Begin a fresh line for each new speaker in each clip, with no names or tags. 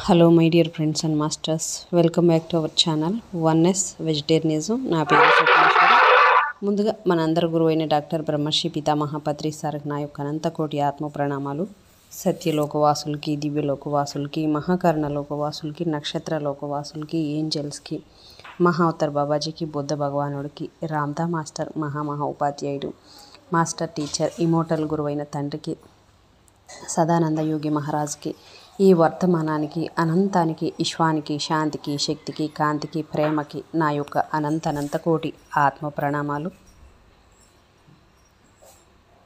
Hello my dear friends and masters, welcome back to our channel oneness vegetarianism. నా పేరు స్వప్నేశ్వరి. ముందుగా మనందరి గురువైన డాక్టర్ బ్రహ్మర్షి పితామహ పత్రి సార్కి నా యొక్క అనంతకోటి ఆత్మ ప్రణామాలు. సత్యలోకవాసులకి, దివ్యలోకవాసులకి, మహాకర్ణలోకవాసులకి, నక్షత్రలోకవాసులకి, ఏంజల్స్కి, మహావతార్ బాబాజీకి, బుద్ధ భగవానుడికి, రామ్దా మాస్టర్, మహా ఉపాధ్యాయుడు, మాస్టర్ టీచర్, ఇమోటల్ గురువైన తండ్రికి, సదానంద యోగి మహారాజ్కి, ఈ వర్తమానానికి, అనంతానికి, విశ్వానికి, శాంతికి, శక్తికి, కాంతికి, ప్రేమకి నా యొక్క అనంత కోటి ఆత్మ ప్రణామాలు.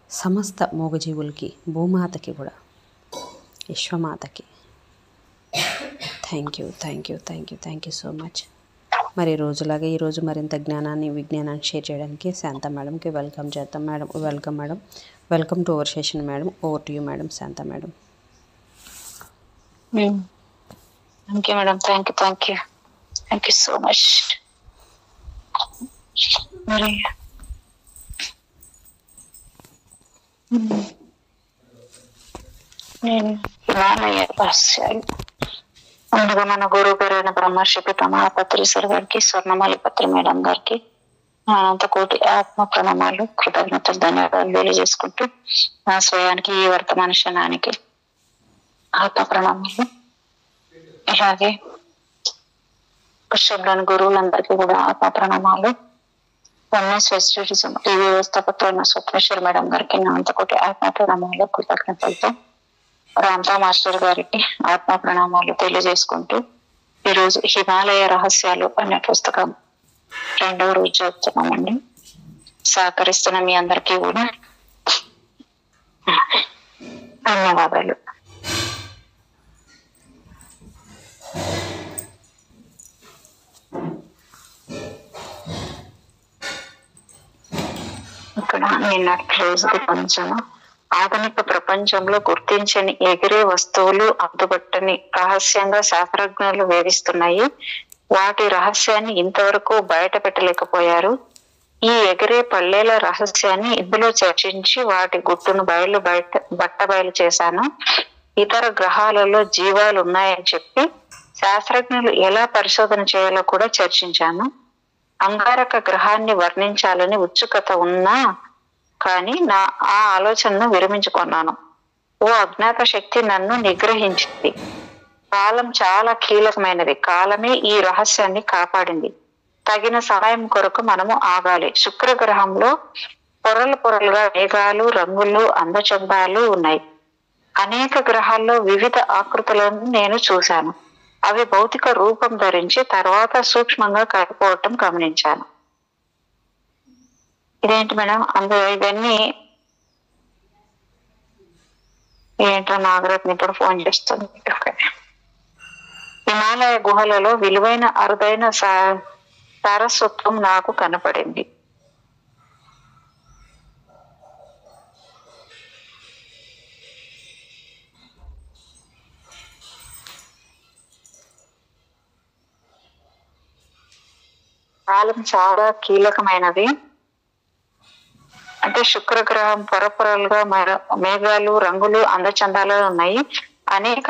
సమస్త మూగజీవులకి, భూమాతకి కూడా, విశ్వమాతకి థ్యాంక్ యూ సో మచ్. మరి రోజులాగా ఈరోజు మరింత జ్ఞానాన్ని, విజ్ఞానాన్ని షేర్ చేయడానికి శాంత మేడంకి వెల్కమ్ చేద్దాం. Madam, welcome madam. Welcome to our session madam. Over to you madam, Shanta madam.
Thank you madam. Thank you so much. మరి నేను హిమాలయ రహస్యాలు ముందుగా మన గురువు గారైన బ్రహ్మర్షి పితామహ పత్రి సార్ గారికి, స్వర్ణమాలి పత్రి మేడం గారికి అనంత కోటి ఆత్మ ప్రణామాలు, కృతజ్ఞతలు, ధన్యవాదాలు తెలియజేసుకుంటూ నా స్వయానికి, ఈ వర్తమాన క్షణానికి ఆత్మ ప్రణామాలు. ఇలాగే పుష్పంలోని గురువులందరికీ కూడా ఆత్మ ప్రణామాలు. వన్నెస్ వెజిటేరియనిజం టీవీ వ్యవస్థాపకులైన స్వప్నేశ్వర్ మేడం గారికి నా అంతకోటి ఆత్మ ప్రణామాలు, కృతజ్ఞతలతో రామ్దా మాస్టర్ గారికి ఆత్మ ప్రణామాలు తెలియజేసుకుంటూ ఈరోజు హిమాలయ రహస్యాలు అనే పుస్తకం 2వ రోజు చదువుతున్నామండి. సహకరిస్తున్న మీ అందరికీ కూడా ధన్యవాదాలు. ఇక్కడ నిన్నటి రోజుకి కొంచెం ఆధునిక ప్రపంచంలో గుర్తించని ఎగిరే వస్తువులు, అంతుబట్టని రహస్యంగా శాస్త్రజ్ఞులు వేధిస్తున్నాయి. వాటి రహస్యాన్ని ఇంతవరకు బయట పెట్టలేకపోయారు. ఈ ఎగిరే పళ్ళేల రహస్యాన్ని ఇందులో చర్చించి వాటి గుట్టును బట్టబయలు చేశాను. ఇతర గ్రహాలలో జీవాలు ఉన్నాయని చెప్పి శాస్త్రజ్ఞులు ఎలా పరిశోధన చేయాలో కూడా చర్చించాను. అంగారక గ్రహాన్ని వర్ణించాలని ఉత్సుకత ఉన్నా కానీ ఆ ఆలోచనను విరమించుకున్నాను. ఓ అజ్ఞాత శక్తి నన్ను నిగ్రహించింది. కాలం చాలా కీలకమైనది. కాలమే ఈ రహస్యాన్ని కాపాడింది. తగిన సమయం కొరకు మనము ఆగాలి. శుక్రగ్రహంలో పొరలుగా మేఘాలు, రంగులు, అందచందాలు ఉన్నాయి. అనేక గ్రహాల్లో వివిధ ఆకృతులను నేను చూశాను. అవి భౌతిక రూపం ధరించి తర్వాత సూక్ష్మంగా కలిపోవటం గమనించాను. ఇదేంటి మేడం? ఇవన్నీ ఏంటో నాగరత్ని ఇప్పుడు ఫోన్ చేస్తుంది. హిమాలయ గుహలలో విలువైన అరుదైన సారస్వత్వం నాకు కనపడింది. కాలం చాలా కీలకమైనది. అంటే శుక్రగ్రహం పొరలుగా మేఘాలు, రంగులు, అందచందాలు ఉన్నాయి. అనేక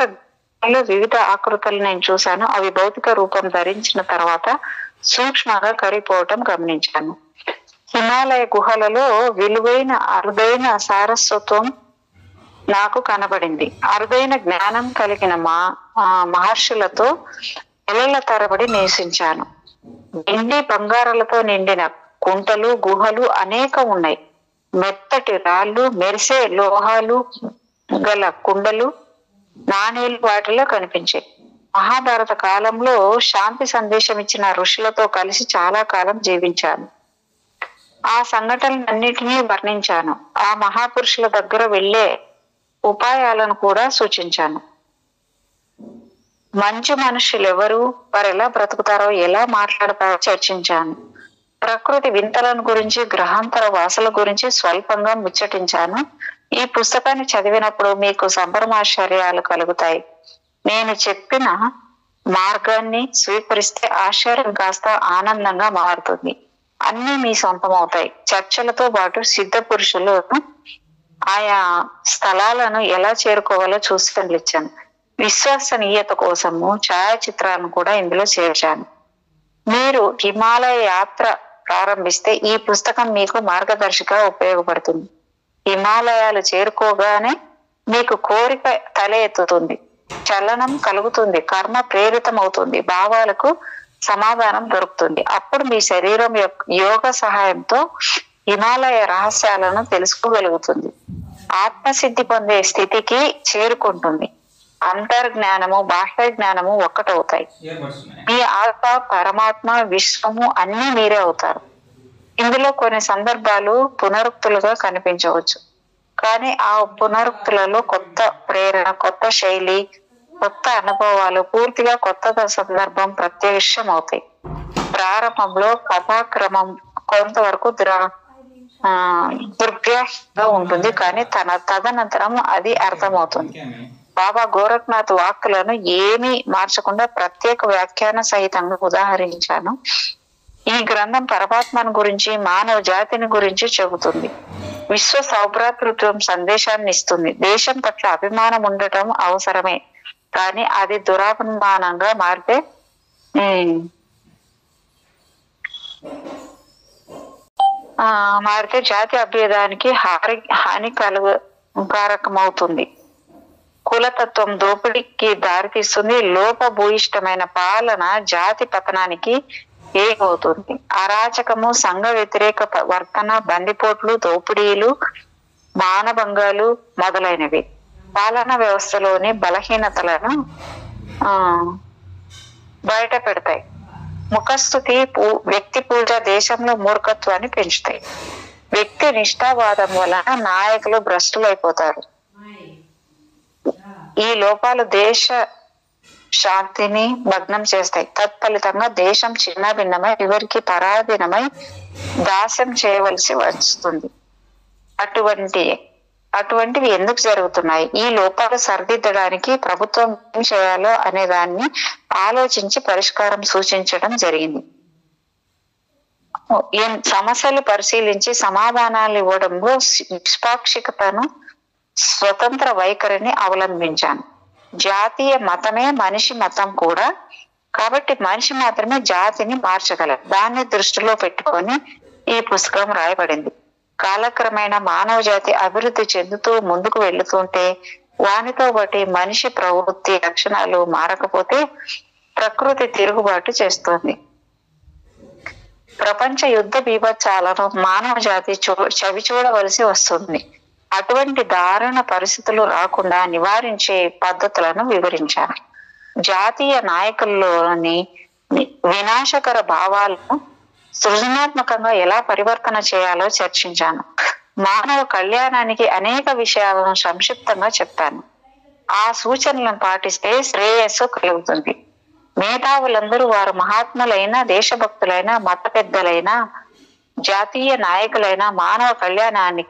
వివిధ ఆకృతులు నేను చూశాను. అవి భౌతిక రూపం ధరించిన తర్వాత సూక్ష్మంగా కరిగిపోవటం గమనించాను. హిమాలయ గుహలలో విలువైన అరుదైన సారస్వత్వం నాకు కనబడింది. అరుదైన జ్ఞానం కలిగిన మహర్షులతో నెలల తరబడి నివసించాను. వెండి, బంగారాలతో నిండిన కుంటలు, గుహలు అనేక ఉన్నాయి. మెత్తటి రాళ్ళు, మెరిసే లోహాలు గల కుండలు, నాణేలు వాటిలో కనిపించాయి. మహాభారత కాలంలో శాంతి సందేశం ఇచ్చిన ఋషులతో కలిసి చాలా కాలం జీవించాను. ఆ సంఘటనలన్నిటినీ వర్ణించాను. ఆ మహాపురుషుల దగ్గర వెళ్లే ఉపాయాలను కూడా సూచించాను. మంచి మనుషులు ఎవరు, వారు ఎలా బ్రతుకుతారో, ఎలా మాట్లాడతారో చర్చించాను. ప్రకృతి వింతలను గురించి, గ్రహాంతర వాసుల గురించి స్వల్పంగా ముచ్చటించాను. ఈ పుస్తకాన్ని చదివినప్పుడు మీకు సంభ్రమాశ్చర్యాలు కలుగుతాయి. నేను చెప్పిన మార్గాన్ని స్వీకరిస్తే ఆశ్చర్యం కాస్త ఆనందంగా మారుతుంది. అన్నీ మీ సొంతం అవుతాయి. చర్చలతో పాటు సిద్ధ పురుషులు ఆయా స్థలాలను ఎలా చేరుకోవాలో సూచనలు ఇచ్చాను. విశ్వసనీయత కోసము ఛాయాచిత్రాలను కూడా ఇందులో చేర్చాను. మీరు హిమాలయ యాత్ర ప్రారంభిస్తే ఈ పుస్తకం మీకు మార్గదర్శిగా ఉపయోగపడుతుంది. హిమాలయాలు చేరుకోగానే మీకు కోరిక తల ఎత్తుతుంది, చలనం కలుగుతుంది, కర్మ ప్రేరితం అవుతుంది, భావాలకు సమాధానం దొరుకుతుంది. అప్పుడు మీ శరీరం యోగ సహాయంతో హిమాలయ రహస్యాలను తెలుసుకోగలుగుతుంది. ఆత్మసిద్ధి పొందే స్థితికి చేరుకుంటుంది. అంతర్జ్ఞానము బాహ్య జ్ఞానము ఒక్కటవుతాయి. మీ ఆత్మ, పరమాత్మ, విశ్వము అన్ని మీరే అవుతారు. ఇందులో కొన్ని సందర్భాలు పునరుక్తులుగా కనిపించవచ్చు, కానీ ఆ పునరుక్తులలో కొత్త ప్రేరణ, కొత్త శైలి, కొత్త అనుభవాలు, పూర్తిగా కొత్త సందర్భం ప్రత్యక్షం అవుతాయి. ప్రారంభంలో కథాక్రమం కొంతవరకు దుర్గ్రాహ్యంగా ఉంటుంది, కానీ తదనంతరం అది అర్థమవుతుంది. బాబా గోరఖ్నాథ్ వాక్కులను ఏమీ మార్చకుండా ప్రత్యేక వ్యాఖ్యాన సహితంగా ఉదాహరించాను. ఈ గ్రంథం పరమాత్మను గురించి, మానవ జాతిని గురించి చెబుతుంది. విశ్వ సౌభ్రాతృత్వం సందేశాన్ని ఇస్తుంది. దేశం పట్ల అభిమానం ఉండటం అవసరమే, కానీ అది దురాభిమానంగా మారితే జాతి అభ్యుదానికి హాని కారకమవుతుంది. కులతత్వం దోపిడీకి దారితీస్తుంది. లోపభూయిష్టమైన పాలన జాతి పతనానికి ఏమవుతుంది. అరాచకము, సంఘ వ్యతిరేక వర్తన, బందిపోట్లు, దోపిడీలు, మానభంగాలు మొదలైనవి పాలనా వ్యవస్థలోని బలహీనతలను బయట పెడతాయి. ముఖస్థుతి, వ్యక్తి పూజ దేశంలో మూర్ఖత్వాన్ని పెంచుతాయి. వ్యక్తి నిష్ఠావాదం వలన నాయకులు భ్రష్టులైపోతారు. ఈ లోపాలు దేశ శాంతిని భగ్నం చేస్తాయి. తత్ఫలితంగా దేశం చిన్న భిన్నమై ఎవరికి పరాధీనమై దాస్యం చేయవలసి వస్తుంది. అటువంటివి ఎందుకు జరుగుతున్నాయి? ఈ లోపాలు సరిదిద్దడానికి ప్రభుత్వం ఏం చేయాలో అనే దాన్ని ఆలోచించి పరిష్కారం సూచించడం జరిగింది. సమస్యలు పరిశీలించి సమాధానాలు ఇవ్వడంలో నిష్పాక్షికతను, స్వతంత్ర వైఖరిని అవలంబించాను. జాతీయ మతమే మనిషి మతం కూడా, కాబట్టి మనిషి మాత్రమే జాతిని మార్చగలరు. దాన్ని దృష్టిలో పెట్టుకొని ఈ పుస్తకం రాయబడింది. కాలక్రమేణా మానవ జాతి అభివృద్ధి చెందుతూ ముందుకు వెళుతుంటే వానితో బట్టి మనిషి ప్రవృత్తి లక్షణాలు మారకపోతే ప్రకృతి తిరుగుబాటు చేస్తుంది. ప్రపంచ యుద్ధ బీభత్సాలను మానవ జాతి చవి చూడవలసి వస్తుంది. అటువంటి దారుణ పరిస్థితులు రాకుండా నివారించే పద్ధతులను వివరించాను. జాతీయ నాయకుల్లోని వినాశకర భావాలను సృజనాత్మకంగా ఎలా పరివర్తన చేయాలో చర్చించాను. మానవ కళ్యాణానికి అనేక విషయాలను సంక్షిప్తంగా చెప్పాను. ఆ సూచనలను పాటిస్తే శ్రేయస్సు కలుగుతుంది. మేధావులందరూ వారు మహాత్ములైన, దేశభక్తులైన, మత పెద్దలైన, జాతీయ నాయకులైన మానవ కళ్యాణాన్ని,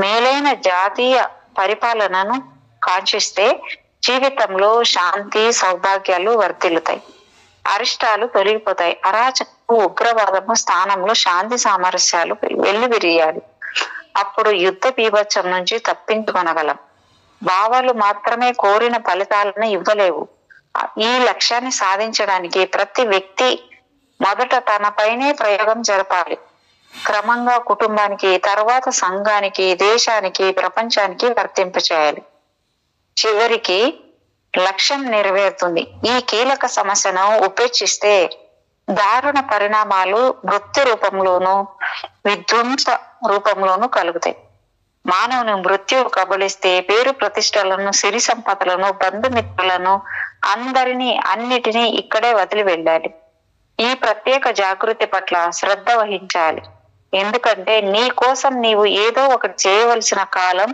మేలైన జాతీయ పరిపాలనను కాంక్షిస్తే జీవితంలో శాంతి సౌభాగ్యాలు వర్ధిల్లుతాయి. అరిష్టాలు తొలగిపోతాయి. అరాచకము, ఉగ్రవాదము స్థానంలో శాంతి సామరస్యాలు వెల్లివిరియాలి. అప్పుడు యుద్ధ బీభత్సం నుంచి తప్పించుకొనగలం. భావాలు మాత్రమే కోరిన ఫలితాలను ఇవ్వలేవు. ఈ లక్ష్యాన్ని సాధించడానికి ప్రతి వ్యక్తి మొదట తనపైనే ప్రయోగం జరపాలి. క్రమంగా కుటుంబానికి, తర్వాత సంఘానికి, దేశానికి, ప్రపంచానికి వర్తింపచేయాలి. చివరికి లక్ష్యం నెరవేరుతుంది. ఈ కీలక సమస్యను ఉపేక్షిస్తే దారుణ పరిణామాలు మృత్యు రూపంలోనూ విధ్వంస రూపంలోనూ కలుగుతాయి. మానవుని మృత్యువు కబళిస్తే పేరు ప్రతిష్టలను, సిరి సంపదలను, బంధుమిత్రులను, అన్నిటినీ ఇక్కడే వదిలి వెళ్ళాలి. ఈ ప్రత్యేక జాగృతి పట్ల శ్రద్ధ వహించాలి. ఎందుకంటే నీ కోసం నీవు ఏదో ఒకటి చేయవలసిన కాలం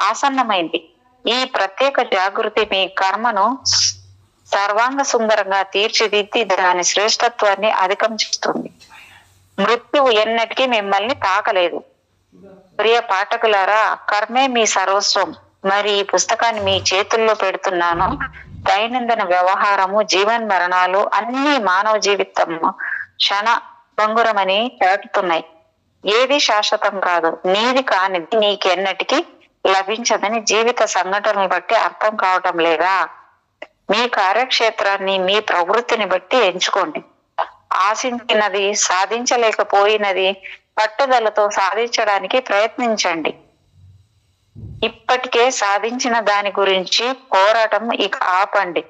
ఆసన్నమైంది. ఈ ప్రత్యేక జాగృతి మీ కర్మను సర్వాంగ సుందరంగా తీర్చిదిద్ది దాని శ్రేష్టత్వాన్ని అధిగమిస్తుంది. మృత్యువు ఎన్నటికీ మిమ్మల్ని తాకలేదు. ప్రియ పాఠకులారా, కర్మే మీ సర్వస్వం. మరి ఈ పుస్తకాన్ని మీ చేతుల్లో పెడుతున్నాను. దైనందిన వ్యవహారము, జీవన్ మరణాలు అన్ని మానవ జీవితం క్షణ భంగురమని చాటుతున్నాయి. ఏది శాశ్వతం కాదు. నీది కానిది నీకెన్నటికీ లభించదని జీవిత సంఘటనలు బట్టి అర్థం కావటం లేదా? మీ కార్యక్షేత్రాన్ని మీ ప్రవృత్తిని బట్టి ఎంచుకోండి. ఆశించినది సాధించలేకపోయినది పట్టుదలతో సాధించడానికి ప్రయత్నించండి. ఇప్పటికే సాధించిన దాని గురించి పోరాటం ఇక ఆపండి.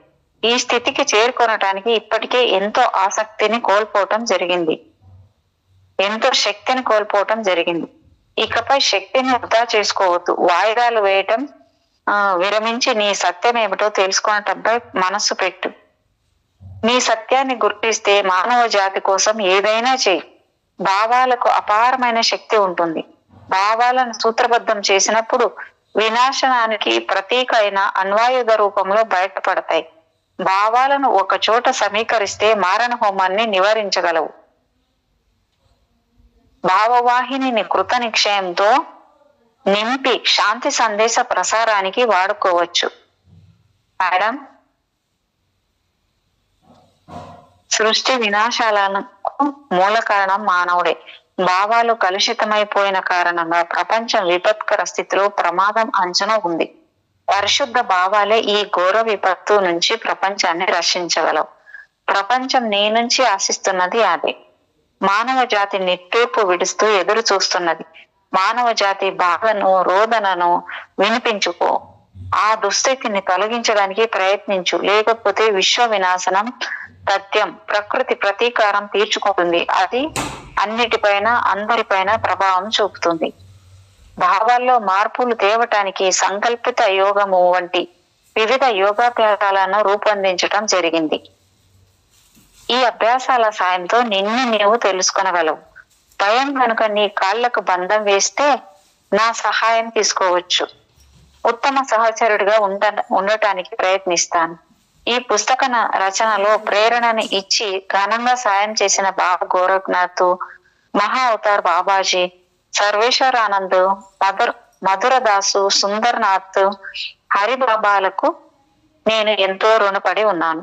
ఈ స్థితికి చేరుకొనటానికి ఇప్పటికే ఎంతో ఆసక్తిని కోల్పోవటం జరిగింది, ఎంతో శక్తిని కోల్పోవటం జరిగింది. ఇకపై శక్తిని వృధా చేసుకోవద్దు. వాయిదాలు వేయటం విరమించి నీ సత్యం ఏమిటో తెలుసుకోవటంపై మనస్సు పెట్టు. నీ సత్యాన్ని గుర్తిస్తే మానవ జాతి కోసం ఏదైనా చేయి. భావాలకు అపారమైన శక్తి ఉంటుంది. భావాలను సూత్రబద్ధం చేసినప్పుడు వినాశనానికి ప్రతీక అయిన అన్వాయుధ రూపంలో బయటపడతాయి. భావాలను ఒక చోట సమీకరిస్తే మారణ హోమాన్ని నివారించగలవు. భావవాహిని కృత నిక్షయంతో నింపి శాంతి సందేశ ప్రసారానికి వాడుకోవచ్చు. మేడం, సృష్టి వినాశాలకు మూల కారణం మానవుడే. భావాలు కలుషితమైపోయిన కారణంగా ప్రపంచం విపత్కర స్థితిలో ప్రమాదం అంచనా ఉంది. పరిశుద్ధ భావాలే ఈ ఘోర విపత్తు నుంచి ప్రపంచాన్ని రక్షించగలవు. ప్రపంచం నీ నుంచి ఆశిస్తున్నది అదే. మానవ జాతి నిట్టూర్పు విడుస్తూ ఎదురు చూస్తున్నది. మానవ జాతి బాధను, రోదనను వినిపించుకో. ఆ దుస్థితిని తొలగించడానికి ప్రయత్నించు. లేకపోతే విశ్వ వినాశనం తథ్యం. ప్రకృతి ప్రతీకారం తీర్చుకుంటుంది. అది అన్నిటిపైన అందరిపైన ప్రభావం చూపుతుంది. భావాల్లో మార్పులు తేవటానికి సంకల్పిత యోగము వంటి వివిధ యోగాభ్యాసాలను రూపొందించటం జరిగింది. ఈ అభ్యాసాల సాయంతో నిన్ను నీవు తెలుసుకొనగలవు. భయం కనుక నీ కాళ్లకు బంధం వేస్తే నా సహాయం తీసుకోవచ్చు. ఉత్తమ సహచరుడిగా ఉండటానికి ప్రయత్నిస్తాను. ఈ పుస్తక రచనలో ప్రేరణని ఇచ్చి ఘనంగా సాయం చేసిన బాబా గోరఖ్నాథ్, మహా అవతార్ బాబాజీ, సర్వేశ్వరానంద్, మధురదాసు, సుందర్నాథ్, హరిబాబాలకు నేను ఎంతో రుణపడి ఉన్నాను.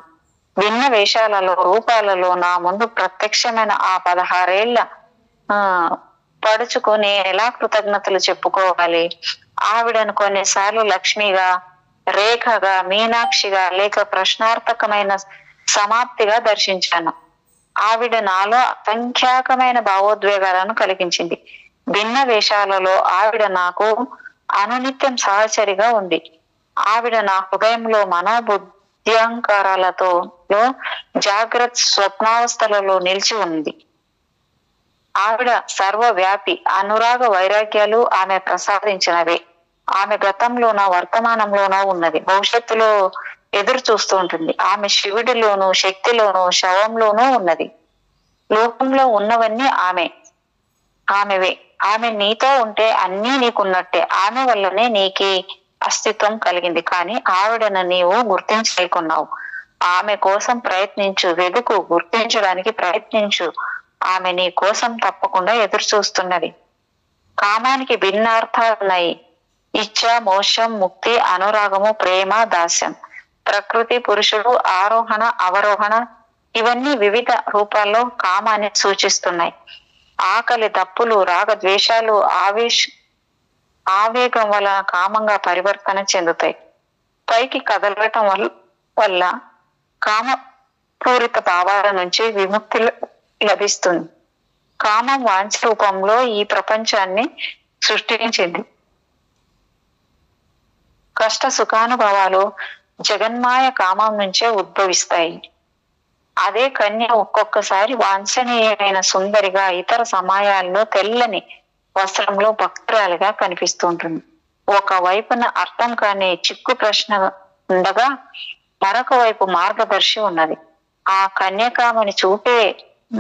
భిన్న వేషాలలో, రూపాలలో నా ముందు ప్రత్యక్షమైన ఆ 16 ఏళ్ల పడుచుకు నేను ఎలా కృతజ్ఞతలు చెప్పుకోవాలి? ఆవిడను కొన్నిసార్లు లక్ష్మిగా, రేఖగా, మీనాక్షిగా, లేక ప్రశ్నార్థకమైన సమాప్తిగా దర్శించాను. ఆవిడ నాలో అసంఖ్యాకమైన భావోద్వేగాలను కలిగించింది. భిన్న వేషాలలో ఆవిడ నాకు అనునిత్యం సహచరిగా ఉంది. ఆవిడ నా హృదయంలో మనోబుద్ధ్యంకారాలతో జాగ్రత్త స్వప్నావస్థలలో నిలిచి ఉంది. ఆవిడ సర్వవ్యాపి. అనురాగ వైరాగ్యాలు ఆమె ప్రసాదించినవే. ఆమె గతంలోనో వర్తమానంలోనో ఉన్నది, భవిష్యత్తులో ఎదురు చూస్తూ ఉంటుంది. ఆమె శివుడిలోను, శక్తిలోను, శవంలోనూ ఉన్నది. లోకంలో ఉన్నవన్నీ ఆమెవే. ఆమె నీతో ఉంటే అన్నీ నీకున్నట్టే. ఆమె వల్లనే నీకి అస్తిత్వం కలిగింది. కానీ ఆవిడను నీవు గుర్తించలేకున్నావు. ఆమె కోసం ప్రయత్నించు, వెతుకు, గుర్తించడానికి ప్రయత్నించు. ఆమె నీ కోసం తప్పకుండా ఎదురు చూస్తున్నది. కామానికి భిన్న అర్థాలున్నాయి. ఇచ్ఛ, మోక్షం, ముక్తి, అనురాగము, ప్రేమ, దాస్యం, ప్రకృతి, పురుషుడు, ఆరోహణ, అవరోహణ, ఇవన్నీ వివిధ రూపాల్లో కామాన్ని సూచిస్తున్నాయి. ఆకలి, దప్పులు, రాగద్వేషాలు, ఆవేగం వలన కామంగా పరివర్తన చెందుతాయి. పైకి కదలటం వల్ల కామపూరిత భావాల నుంచి విముక్తి లభిస్తుంది. కామం వాంఛ రూపంలో ఈ ప్రపంచాన్ని సృష్టించింది. కష్ట సుఖానుభవాలు జగన్మాయ కామం నుంచే ఉద్భవిస్తాయి. అదే కన్య ఒక్కొక్కసారి వాంఛనీయమైన సుందరిగా, ఇతర సమయాల్లో తెల్లని వస్త్రంలో భక్తురాలిగా కనిపిస్తుంటుంది. ఒకవైపున అర్థం కాని చిక్కు ప్రశ్న ఉండగా మరొక వైపు మార్గదర్శి ఉన్నది. ఆ కన్యకామని చూపే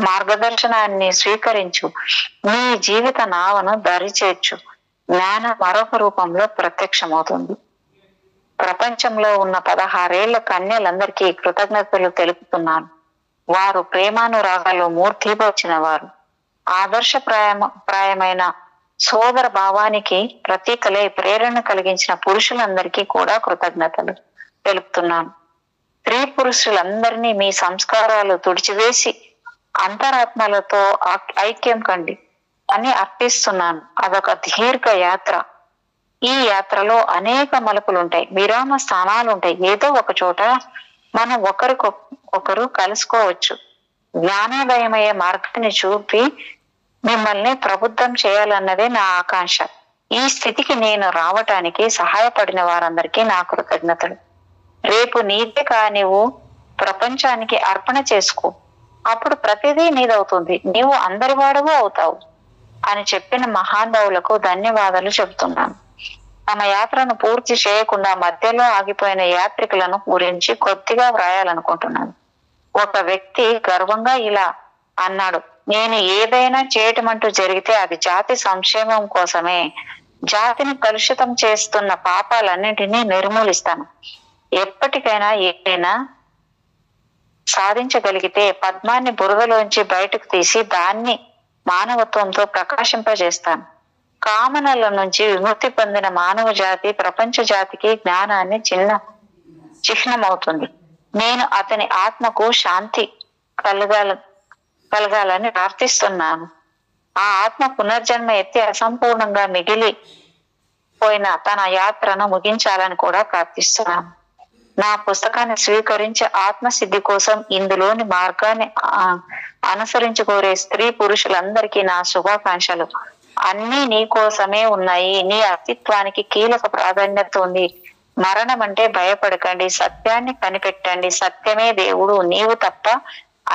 మార్గదర్శనాన్ని స్వీకరించు. నీ జీవిత నావను దరిచేర్చు. జ్ఞానం మరొక రూపంలో ప్రత్యక్షమవుతుంది. ప్రపంచంలో ఉన్న 16 ఏళ్ల కన్యలందరికీ కృతజ్ఞతలు తెలుపుతున్నాను. వారు ప్రేమానురాగాలు మూర్తిభవించిన వారు. ఆదర్శప్రాయమైన సోదర భావానికి ప్రతీకలే ప్రేరణ కలిగించిన పురుషులందరికీ కూడా కృతజ్ఞతలు తెలుపుతున్నాను. స్త్రీ పురుషులందరినీ మీ సంస్కారాలు తుడిచివేసి అంతరాత్మలతో ఐక్యం కండి అని అర్థిస్తున్నాను. అదొక దీర్ఘ యాత్ర. ఈ యాత్రలో అనేక మలుపులు ఉంటాయి, విరామ స్థానాలు ఉంటాయి. ఏదో ఒక చోట మనం ఒకరికొకరు కలుసుకోవచ్చు. జ్ఞానోదయమయ్యే మార్గాన్ని చూపి మిమ్మల్ని ప్రబుద్ధం చేయాలన్నదే నా ఆకాంక్ష. ఈ స్థితికి నేను రావటానికి సహాయపడిన వారందరికీ నా కృతజ్ఞతలు. రేపు నీదే నీవు ప్రపంచానికి అర్పణ చేసుకో, అప్పుడు ప్రతిదీ నీదవుతుంది, నీవు అందరి వాడుగా అవుతావు అని చెప్పిన మహానుభావులకు ధన్యవాదాలు చెబుతున్నాను. తమ యాత్రను పూర్తి చేయకుండా మధ్యలో ఆగిపోయిన యాత్రికులను గురించి కొద్దిగా వ్రాయాలనుకుంటున్నాను. ఒక వ్యక్తి గర్వంగా ఇలా అన్నాడు, నేను ఏదైనా చేయటమంటూ జరిగితే అది జాతి సంక్షేమం కోసమే. జాతిని కలుషితం చేస్తున్న పాపాలన్నింటినీ నిర్మూలిస్తాను. ఎప్పటికైనా ఏదైనా సాధించగలిగితే పద్మాన్ని బురదలోంచి బయటకు తీసి దాన్ని మానవత్వంతో ప్రకాశింపజేస్తాను. కామనల నుంచి విముక్తి పొందిన మానవ జాతి ప్రపంచ జాతికి జ్ఞానాన్ని చిహ్నమవుతుంది. నేను అతని ఆత్మకు శాంతి కలగాలని ప్రార్థిస్తున్నాను. ఆ ఆత్మ పునర్జన్మ ఎత్తి అసంపూర్ణంగా మిగిలిపోయిన తన యాత్రను ముగించాలని కూడా ప్రార్థిస్తున్నాను. నా పుస్తకాన్ని స్వీకరించి ఆత్మసిద్ధి కోసం ఇందులోని మార్గాన్ని అనుసరించి కోరే స్త్రీ పురుషులందరికీ నా శుభాకాంక్షలు. అన్నీ నీ కోసమే ఉన్నాయి. నీ అస్తిత్వానికి కీలక ప్రాధాన్యత ఉంది. మరణం అంటే భయపడకండి, సత్యాన్ని కనిపెట్టండి. సత్యమే దేవుడు, నీవు తప్ప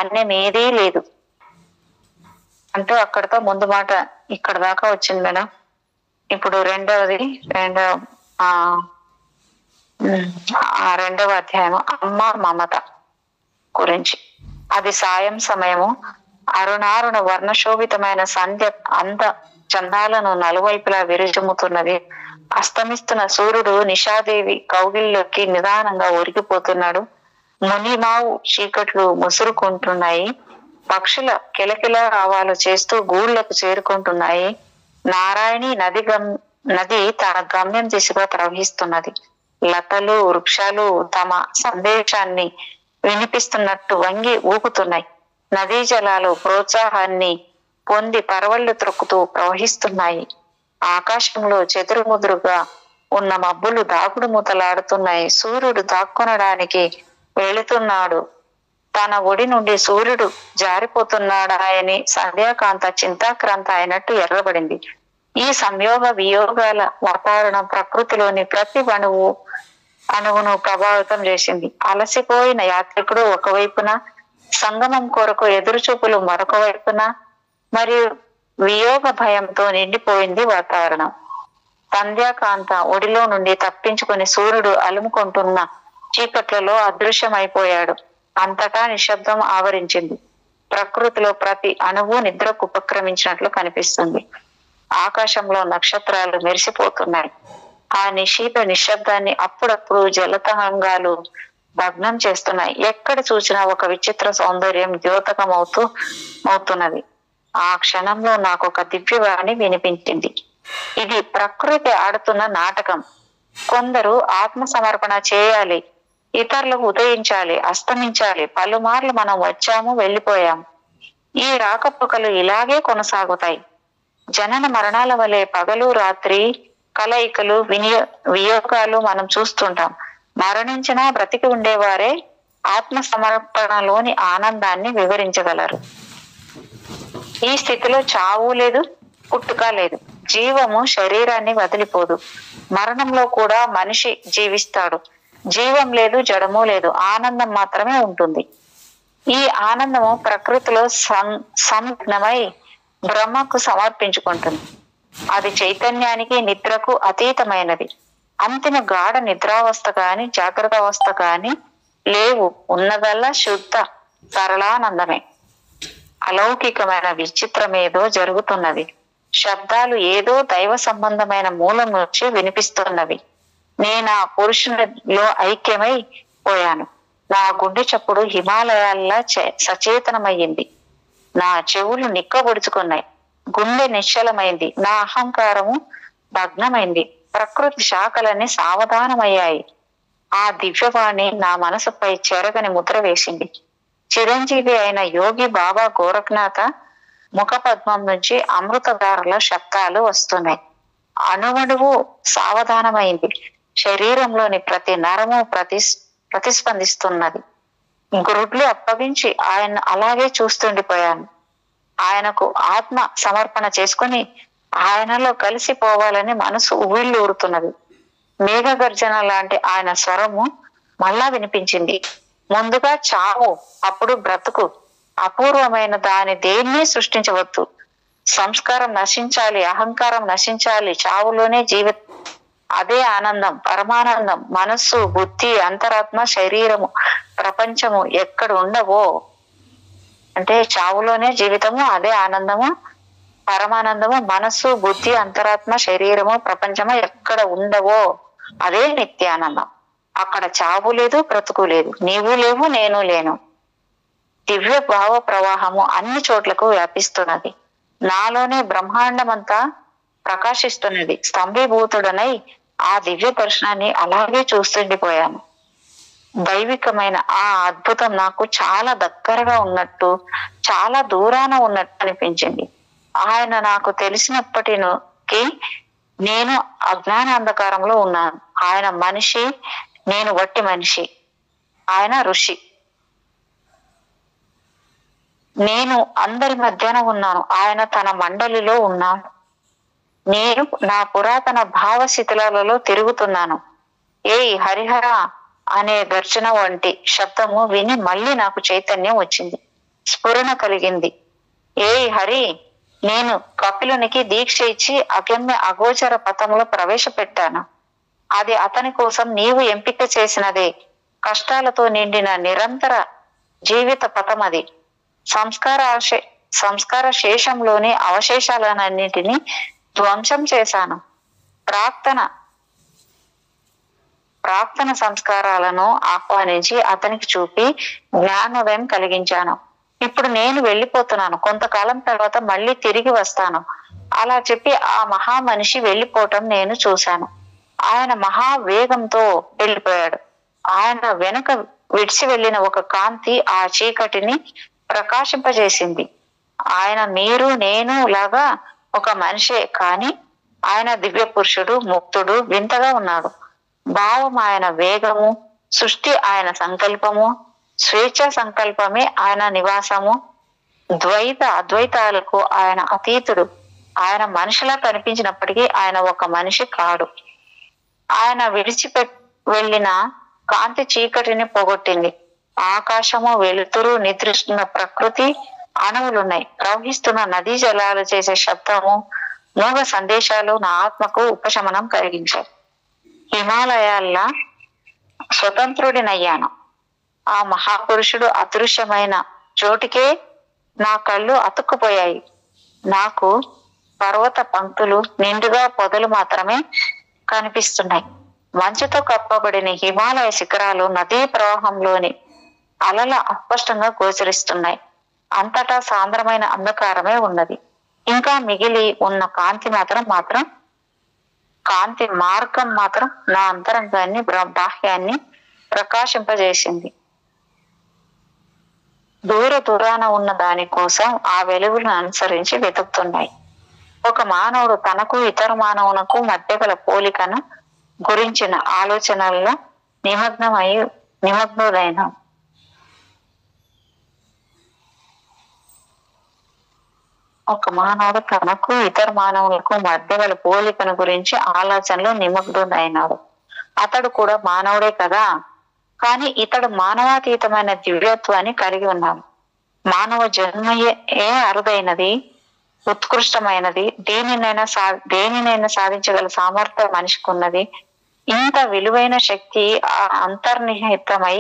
అన్యమేదీ లేదు అంటూ అక్కడితో ముందు మాట ఇక్కడ దాకా వచ్చింది మేడం. ఇప్పుడు రెండవ అధ్యాయము అమ్మ మమత గురించి. అది సాయం సమయము. అరుణారుణ వర్ణశోభితమైన సంధ్య అంద చందాలను నలువైపులా విరుజుముతున్నది. అస్తమిస్తున్న సూర్యుడు నిషాదేవి కౌగిల్లోకి నిదానంగా ఒరిగిపోతున్నాడు. మునిమావు చీకట్లు ముసురుకుంటున్నాయి. పక్షుల కిలకిల రావాలు చేస్తూ గూళ్ళకు చేరుకుంటున్నాయి. నారాయణి నది తన గమ్యం దిశగా ప్రవహిస్తున్నది. లతలు వృక్షాలు తమ సందేశాన్ని వినిపిస్తున్నట్టు వంగి ఊపుతున్నాయి. నదీ జలాలు ప్రోత్సాహాన్ని పొంది పరవళ్లు త్రొక్కుతూ ప్రవహిస్తున్నాయి. ఆకాశంలో చెదురుముదురుగా ఉన్న మబ్బులు దాగుడు మూతలాడుతున్నాయి. సూర్యుడు దాక్కొనడానికి వెళుతున్నాడు. తన ఒడి నుండి సూర్యుడు జారిపోతున్నాడాయని సంధ్యాకాంత చింతాక్రాంత అయినట్టు ఎర్రబడింది. ఈ సంయోగ వియోగాల వాతావరణం ప్రకృతిలోని ప్రతి అణువును ప్రభావితం చేసింది. అలసిపోయిన యాత్రికుడు ఒకవైపున, సంగమం కొరకు ఎదురుచూపులు మరొక వైపున, మరియు వియోగ భయంతో నిండిపోయింది వాతావరణం. సంధ్యాకాంత ఒడిలో నుండి తప్పించుకుని సూర్యుడు అలుముకుంటున్న చీకట్లలో అదృశ్యమైపోయాడు. అంతటా నిశ్శబ్దం ఆవరించింది. ప్రకృతిలో ప్రతి అణువు నిద్రకు ఉపక్రమించినట్లు కనిపిస్తుంది. ఆకాశంలో నక్షత్రాలు మెరిసిపోతున్నాయి. ఆ నిశీత నిశ్శబ్దాన్ని అప్పుడప్పుడు జలతరంగాలు భగ్నం చేస్తున్నాయి. ఎక్కడ చూసినా ఒక విచిత్ర సౌందర్యం ద్యోతకమవుతున్నది. ఆ క్షణంలో నాకు ఒక దివ్యవాణి వినిపించింది. ఇది ప్రకృతి ఆడుతున్న నాటకం. కొందరు ఆత్మ సమర్పణ చేయాలి, ఇతరులకు ఉదయించాలి, అస్తమించాలి. పలుమార్లు మనం వచ్చాము, వెళ్ళిపోయాము. ఈ రాకపోకలు ఇలాగే కొనసాగుతాయి. జనన మరణాల వలె పగలు రాత్రి కలయికలు వియోగాలు మనం చూస్తుంటాం. మరణించినా బ్రతికి ఉండేవారే ఆత్మ సమర్పణలోని ఆనందాన్ని వివరించగలరు. ఈ స్థితిలో చావు లేదు, పుట్టుక లేదు. జీవము శరీరాన్ని వదిలిపోదు. మరణంలో కూడా మనిషి జీవిస్తాడు. జీవం లేదు, జడము లేదు, ఆనందం మాత్రమే ఉంటుంది. ఈ ఆనందము ప్రకృతిలో సంలగ్నమై బ్రహ్మకు సమర్పించుకుంటుంది. అది చైతన్యానికి నిద్రకు అతీతమైనది. అంతిమ గాఢ నిద్రావస్థ కాని జాగ్రత్త అవస్థ కాని లేవు. ఉన్నదల్లా శుద్ధ సరళానందమే. అలౌకికమైన విచిత్రమేదో జరుగుతున్నది. శబ్దాలు ఏదో దైవ సంబంధమైన మూలం నుంచి వినిపిస్తున్నవి. నేను ఆ పురుషునిలో ఐక్యమై పోయాను. నా గుండె చప్పుడు హిమాలయాల్లా సచేతనమయ్యింది. నా చెవులు నిక్కబొడుచుకున్నాయి. గుండె నిశ్చలమైంది. నా అహంకారము భగ్నమైంది. ప్రకృతి శాఖలన్నీ సావధానమయ్యాయి. ఆ దివ్యవాణి నా మనసుపై చెరగని ముద్ర వేసింది. చిరంజీవి అయిన యోగి బాబా గోరఖ్నాథ ముఖ పద్మం నుంచి అమృతధారల శబ్దాలు వస్తున్నాయి. అణువణువు సావధానమైంది. శరీరంలోని ప్రతి నరము ప్రతిస్పందిస్తున్నది. గురుడ్లు అప్పగించి ఆయన అలాగే చూస్తుండిపోయాను. ఆయనకు ఆత్మ సమర్పణ చేసుకుని ఆయనలో కలిసిపోవాలని మనసు ఉవ్విళ్ళు ఊరుతున్నది. మేఘ గర్జన లాంటి ఆయన స్వరము మళ్ళా వినిపించింది. ముందుగా చావు, అప్పుడు బ్రతుకు. అపూర్వమైన దాని దేన్ని సృష్టించవద్దు. సంస్కారం నశించాలి, అహంకారం నశించాలి. చావులోనే జీవితం. అదే ఆనందం, పరమానందం. మనస్సు, బుద్ధి, అంతరాత్మ, శరీరము, ప్రపంచము ఎక్కడ ఉండవో, అంటే చావులోనే జీవితము, అదే ఆనందము, పరమానందము. మనస్సు, బుద్ధి, అంతరాత్మ, శరీరము, ప్రపంచము ఎక్కడ ఉండవో అదే నిత్యానందం. అక్కడ చావు లేదు, బ్రతుకు లేదు, నీవు లేవు, నేను లేను. దివ్య భావ ప్రవాహము అన్ని చోట్లకు వ్యాపిస్తున్నది. నాలోనే బ్రహ్మాండమంతా ప్రకాశిస్తున్నది. స్తంభీభూతుడనై ఆ దివ్య దర్శనాన్ని అలాగే చూస్తుండిపోయాను. దైవికమైన ఆ అద్భుతం నాకు చాలా దగ్గరగా ఉన్నట్టు, చాలా దూరాన ఉన్నట్టు అనిపించింది. ఆయన నాకు తెలిసినప్పటికి నేను అజ్ఞాన అంధకారంలో ఉన్నాను. ఆయన మనిషి, నేను వట్టి మనిషి. ఆయన ఋషి, నేను అందరి మధ్యన ఉన్నాను. ఆయన తన మండలిలో ఉన్నాను. నేను నా పురాతన భావ శిథిలాలలో తిరుగుతున్నాను. ఏయ్ హరిహర అనే గర్జన వంటి శబ్దము విని మళ్ళీ నాకు చైతన్యం వచ్చింది, స్ఫురణ కలిగింది. ఏయ్ హరి, నేను కపిలునికి దీక్ష ఇచ్చి అగమ్య అగోచర పథంలో ప్రవేశపెట్టాను. అది అతని కోసం నీవు ఎంపిక చేసినదే. కష్టాలతో నిండిన నిరంతర జీవిత పథం అది. సంస్కార శేషంలోని అవశేషాలన్నింటినీ ధ్వంసం చేశాను. ప్రాక్తన సంస్కారాలను ఆహ్వానించి అతనికి చూపి జ్ఞానోదయం కలిగించాను. ఇప్పుడు నేను వెళ్ళిపోతున్నాను, కొంతకాలం తర్వాత మళ్ళీ తిరిగి వస్తాను. అలా చెప్పి ఆ మహా మనిషి వెళ్ళిపోవటం నేను చూశాను. ఆయన మహా వేగంతో వెళ్ళిపోయాడు. ఆయన వెనుక విడిచి వెళ్ళిన ఒక కాంతి ఆ చీకటిని ప్రకాశింపజేసింది. ఆయన మీరు నేను లాగా ఒక మనిషే, కానీ ఆయన దివ్య పురుషుడు, ముక్తుడు, వింతగా ఉన్నాడు. భావం ఆయన వేగము, సృష్టి ఆయన సంకల్పము, స్వేచ్ఛ సంకల్పమే ఆయన నివాసము. అద్వైతాలకు ఆయన అతీతుడు. ఆయన మనిషిలా కనిపించినప్పటికీ ఆయన ఒక మనిషి కాడు. ఆయన వెళ్ళిన కాంతి చీకటిని పోగొట్టింది. ఆకాశము, వెలుతురు, నిద్రిస్తున్న ప్రకృతి, అణువులున్నాయి. ప్రవహిస్తున్న నదీ జలాలు చేసే శబ్దము, మూగ సందేశాలు నా ఆత్మకు ఉపశమనం కలిగించాయి. హిమాలయాల్లా స్వతంత్రుడినయ్యాను. ఆ మహాపురుషుడు అదృశ్యమైన చోటికే నా కళ్ళు అతుక్కుపోయాయి. నాకు పర్వత పంక్తులు, నిండుగా పొదలు మాత్రమే కనిపిస్తున్నాయి. మంచుతో కప్పబడిన హిమాలయ శిఖరాలు నదీ ప్రవాహంలోని అలల అస్పష్టంగా గోచరిస్తున్నాయి. అంతటా సాంద్రమైన అంధకారమే ఉన్నది. ఇంకా మిగిలి ఉన్న కాంతి మార్గం మాత్రం నా అంతరంగాన్ని, బాహ్యాన్ని ప్రకాశింపజేసింది. దూరాన ఉన్న దాని కోసం ఆ వెలుగులను అనుసరించి వెతుకుతున్నాయి. ఒక మానవుడు తనకు ఇతర మానవునకు మధ్య గల పోలికను గురించిన ఆలోచనల్లో నిమగ్నుడైన ఒక మానవుడు తనకు ఇతర మానవులకు మధ్య గల పోలికను గురించి ఆలోచనలో నిమగ్నుడైనాడు. అతడు కూడా మానవుడే కదా, కానీ ఇతడు మానవాతీతమైన దివ్యత్వాన్ని కలిగి ఉన్నాడు. మానవ జన్మయే అరుదైనది, ఉత్కృష్టమైనది. దేనినైనా సాధించగల సామర్థ్యం మనిషికి ఉన్నది. ఇంత విలువైన శక్తి అంతర్నిహితమై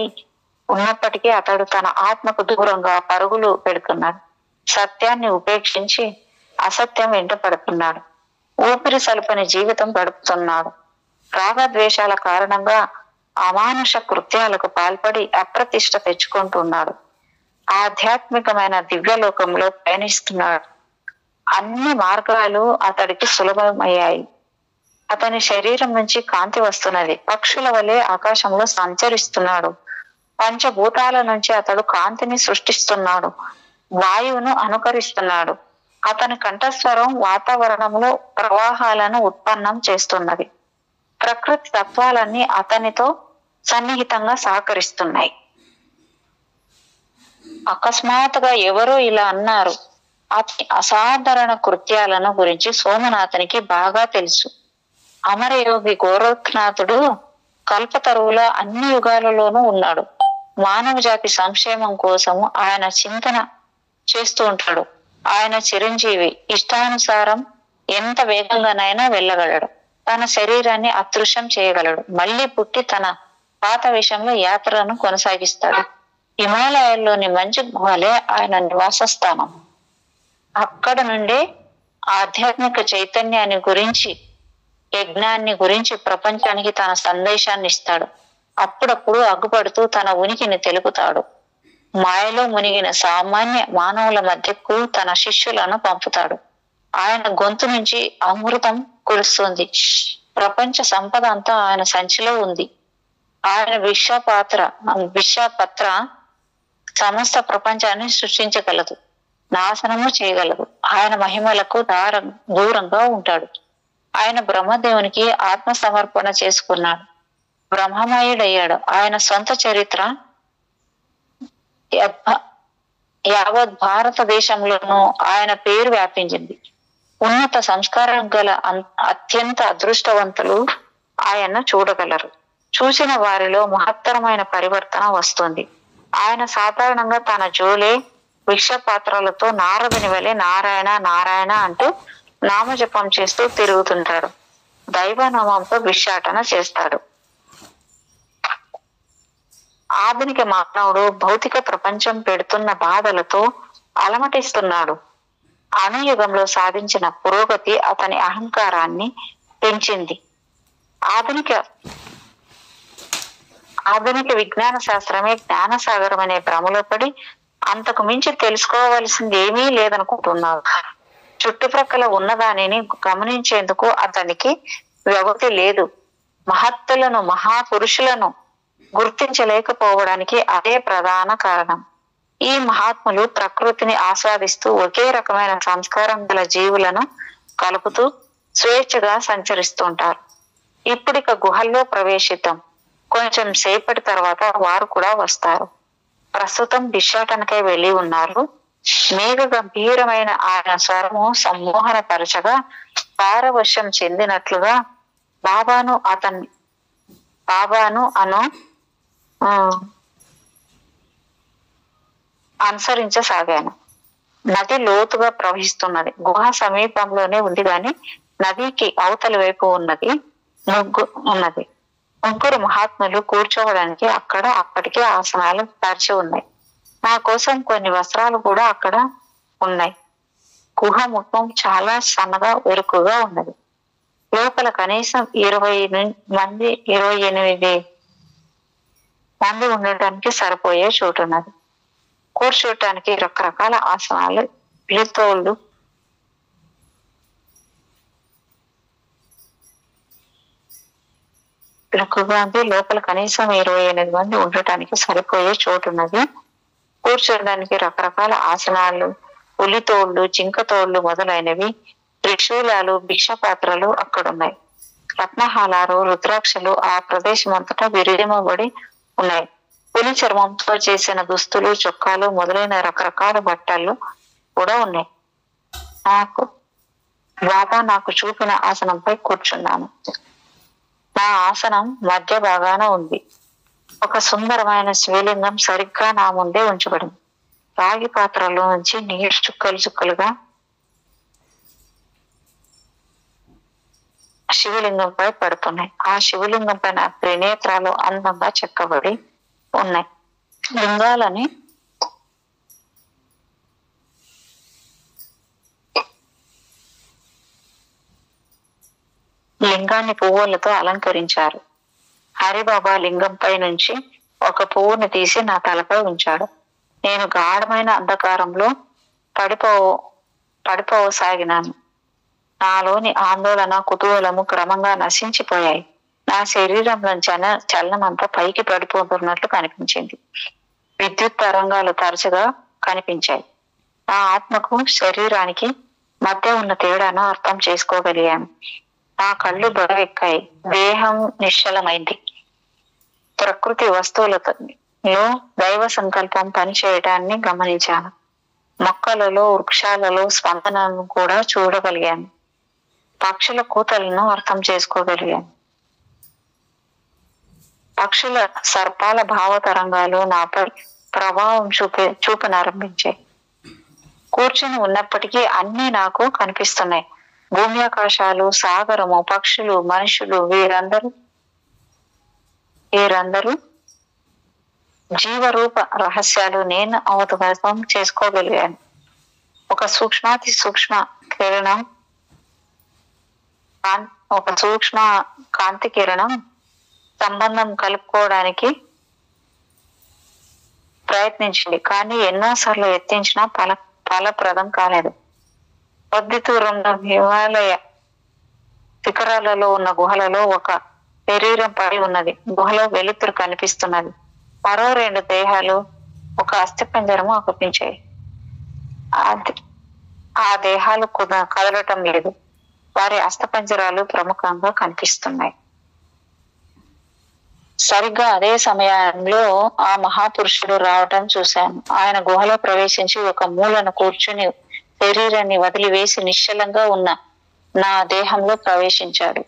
ఉన్నప్పటికీ అతడు తన ఆత్మకు దూరంగా పరుగులు పెడుతున్నాడు. సత్యాన్ని ఉపేక్షించి అసత్యం వెంట పడుతున్నాడు. ఊపిరి సలుపని జీవితం గడుపుతున్నాడు. రాగద్వేషాల కారణంగా అమానుష కృత్యాలకు పాల్పడి అప్రతిష్ట తెచ్చుకుంటున్నాడు. ఆధ్యాత్మికమైన దివ్యలోకంలో పయనిస్తున్నాడు. అన్ని మార్గాలు అతడికి సులభమయ్యాయి. అతని శరీరం నుంచి కాంతి వస్తున్నది. పక్షుల వలె ఆకాశంలో సంచరిస్తున్నాడు. పంచభూతాల నుంచి అతడు కాంతిని సృష్టిస్తున్నాడు. వాయువును అనుకరిస్తున్నాడు. అతని కంఠస్వరం వాతావరణంలో ప్రవాహాలను ఉత్పన్నం చేస్తున్నది. ప్రకృతి తత్వాలన్నీ అతనితో సన్నిహితంగా సహకరిస్తున్నాయి. అకస్మాత్తుగా ఎవరో ఇలా అన్నారు. అతని అసాధారణ కృత్యాలను గురించి సోమనాథునికి బాగా తెలుసు. అమరయోగి గోరఖ్నాథుడు కల్పతరువుల అన్ని యుగాలలోనూ ఉన్నాడు. మానవ జాతి సంక్షేమం కోసము ఆయన చింతన చేస్తూ ఉంటాడు. ఆయన చిరంజీవి, ఇష్టానుసారం ఎంత వేగంగానైనా వెళ్ళగలడు. తన శరీరాన్ని అదృశ్యం చేయగలడు. మళ్ళీ పుట్టి తన పాత విషయంలో యాత్రను కొనసాగిస్తాడు. హిమాలయాల్లోని మంచు గుహలే ఆయన నివాస స్థానం. అక్కడ నుండే ఆధ్యాత్మిక చైతన్యాన్ని గురించి, యజ్ఞాన్ని గురించి ప్రపంచానికి తన సందేశాన్ని ఇస్తాడు. అప్పుడప్పుడు అగ్గుపడుతూ తన ఉనికిని తెలుపుతాడు. మాయలో మునిగిన సామాన్య మానవుల మధ్యకు తన శిష్యులను పంపుతాడు. ఆయన గొంతు నుంచి అమృతం కురుస్తుంది. ప్రపంచ సంపద అంతా ఆయన సంచిలో ఉంది. ఆయన విషపత్ర సమస్త ప్రపంచాన్ని సృష్టించగలదు, నాశనము చేయగలదు. ఆయన మహిమలకు దూరంగా ఉంటాడు. ఆయన బ్రహ్మదేవునికి ఆత్మ సమర్పణ చేసుకున్నాడు. బ్రహ్మమయుడయ్యాడు. ఆయన సొంత చరిత్ర యావత్ భారతదేశంలోనూ ఆయన పేరు వ్యాపించింది. ఉన్నత సంస్కారం గల అత్యంత అదృష్టవంతులు ఆయన చూడగలరు. చూసిన వారిలో మహత్తరమైన పరివర్తన వస్తుంది. ఆయన సాధారణంగా తన జోలే విషపాత్రలతో నారదుని వలె నారాయణ నారాయణ అంటూ నామజపం చేస్తూ తిరుగుతుంటాడు. దైవనామంతో భిక్షాటన చేస్తాడు. ఆధునిక మానవుడు భౌతిక ప్రపంచం పెడుతున్న బాధలతో అలమటిస్తున్నాడు. అణుయుగంలో సాధించిన పురోగతి అతని అహంకారాన్ని పెంచింది. ఆధునిక విజ్ఞాన శాస్త్రమే జ్ఞానసాగరం అనే భ్రమలో పడి అంతకు మించి తెలుసుకోవలసింది ఏమీ లేదనుకుంటున్నాడు. చుట్టుప్రక్కల ఉన్నదానిని గమనించేందుకు అతనికి వ్యవధి లేదు. మహత్తులను, మహాపురుషులను గుర్తించలేకపోవడానికి అదే ప్రధాన కారణం. ఈ మహాత్ములు ప్రకృతిని ఆస్వాదిస్తూ ఒకే రకమైన సంస్కారం గల జీవులను కలుపుతూ స్వేచ్ఛగా సంచరిస్తుంటారు. ఇప్పుడిక గుహల్లో ప్రవేశిద్దాం. కొంచెం సేపటి తర్వాత వారు కూడా వస్తారు. ప్రస్తుతం భిక్షాటనకై వెళ్ళి ఉన్నారు. మేఘ గంభీరమైన ఆయన స్వరము సమ్మోహన పరచగా పారవశ్యం చెందినట్లుగా బాబాను అనుసరించసాగాను. నది లోతుగా ప్రవహిస్తున్నది. గుహ సమీపంలోనే ఉంది గాని నదికి అవతలి వైపు ఉన్నది. ముగ్గురు మహాత్ములు కూర్చోవడానికి అప్పటికే ఆసనాలు పరిచి ఉన్నాయి. నా కోసం కొన్ని వస్త్రాలు కూడా అక్కడ ఉన్నాయి. గుహ ముఖం చాలా సన్నగా వెరుకుగా ఉన్నది. లోపల కనీసం 28 మంది ఉండటానికి సరిపోయే చోటు ఉన్నది. కూర్చోటానికి రకరకాల ఆసనాలు, పిలితోళ్ళు, లోపల కనీసం 28 మంది ఉండటానికి సరిపోయే చోటు ఉన్నది. కూర్చోడానికి రకరకాల ఆసనాలు, పులితోళ్లు, జింకతోళ్లు మొదలైనవి, త్రిశూలాలు, భిక్షపాత్రలు అక్కడున్నాయి. రత్నహారాలు, రుద్రాక్షలు ఆ ప్రదేశం అంతటా విరిమబడి ఉన్నాయి. పులి చర్మంతో చేసిన దుస్తులు, చొక్కాలు మొదలైన రకరకాల బట్టలు కూడా ఉన్నాయి. బాబా నాకు చూపిన ఆసనంపై కూర్చున్నాను. నా ఆసనం మధ్య భాగాన ఉంది. ఒక సుందరమైన శివలింగం సరిగ్గా నా ముందే ఉంచబడింది. రాగి పాత్రలో నుంచి నీరు చుక్కలు చుక్కలుగా శివలింగంపై పడుతున్నాయి. ఆ శివలింగం పైన త్రినేత్రాలు అందంగా చెక్కబడి ఉన్నాయి. లింగాన్ని పువ్వులతో అలంకరించారు. హరిబాబా లింగంపై నుంచి ఒక పువ్వుని తీసి నా తలపై ఉంచాడు. నేను గాఢమైన అంధకారంలో పడిపోసాగినాను. నాలోని ఆందోళన, కుతూహలము క్రమంగా నశించిపోయాయి. నా శరీరంలో చలనం అంతా పైకి పడిపోతున్నట్లు కనిపించింది. విద్యుత్ తరంగాలు తరచుగా కనిపించాయి. నా ఆత్మకు, శరీరానికి మధ్య ఉన్న తేడాను అర్థం చేసుకోగలిగాను. నా కళ్ళు బరువెక్కాయి. దేహం నిశ్చలమైంది. ప్రకృతి వస్తువులతో దైవ సంకల్పం పనిచేయడాన్ని గమనించాను. మొక్కలలో, వృక్షాలలో స్పందనను కూడా చూడగలిగాను. పక్షుల కూతలను అర్థం చేసుకోగలిగాను. పక్షుల సర్పాల భావతరంగాలు నాపై ప్రభావం చూపనారంభించాయి. కూర్చుని ఉన్నప్పటికీ అన్నీ నాకు కనిపిస్తున్నాయి. భూమి, ఆకాశాలు, సాగరము, పక్షులు, మనుషులు, వీరందరూ జీవరూప రహస్యాలు నేను అవగతం చేసుకోగలిగాను. ఒక సూక్ష్మాతి సూక్ష్మ కిరణం, ఒక సూక్ష్మ కాంతి కిరణం సంబంధం కలుపుకోవడానికి ప్రయత్నించింది. కానీ ఎన్నోసార్లు యత్నించినా ఫలప్రదం కాలేదు. కొద్ది దూరంలో హిమాలయ శిఖరాలలో ఉన్న గుహలలో ఒక శరీరం పడి ఉన్నది. గుహలో వెలుతురు కనిపిస్తున్నది. మరో 2 దేహాలు, ఒక అస్థిపంజరము అకపించాయి. ఆ దేహాలు కదలటం లేదు. వారి అస్థిపంజరాలు ప్రముఖంగా కనిపిస్తున్నాయి. సరిగ్గా అదే సమయంలో ఆ మహాపురుషుడు రావటం చూశాను. ఆయన గుహలో ప్రవేశించి ఒక మూలను కూర్చుని శరీరాన్ని వదిలివేసి నిశ్చలంగా ఉన్న నా దేహంలో ప్రవేశించాడు.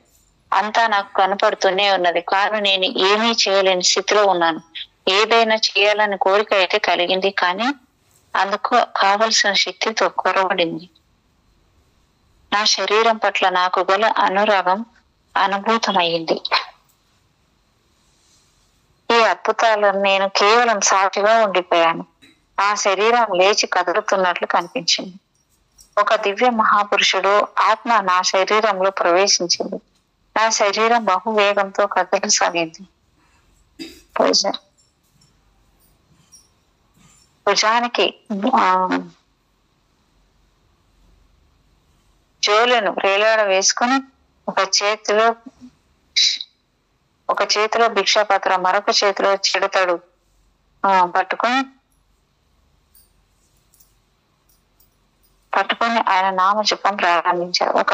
అంతా నాకు కనపడుతూనే ఉన్నది. కానీ నేను ఏమీ చేయలేని స్థితిలో ఉన్నాను. ఏదైనా చేయాలని కోరిక అయితే కలిగింది, కానీ అందుకు కావలసిన శక్తితో కొరవడింది. నా శరీరం పట్ల నాకు గల అనురాగం అనుభూతమయ్యింది. ఈ అద్భుతాలను నేను కేవలం సాక్షిగా ఉండిపోయాను. ఆ శరీరం లేచి కదులుతున్నట్లు కనిపించింది. ఒక దివ్య మహాపురుషుడు ఆత్మ నా శరీరంలో ప్రవేశించింది. నా శరీరం బహువేగంతో కదలసాగింది. భుజానికి జోలను వేలాడ వేసుకుని ఒక చేతిలో భిక్షాపత్రం, మరొక చేతిలో చిడతడు పట్టుకొని ఆయన నామజపం ప్రారంభించారు. ఒక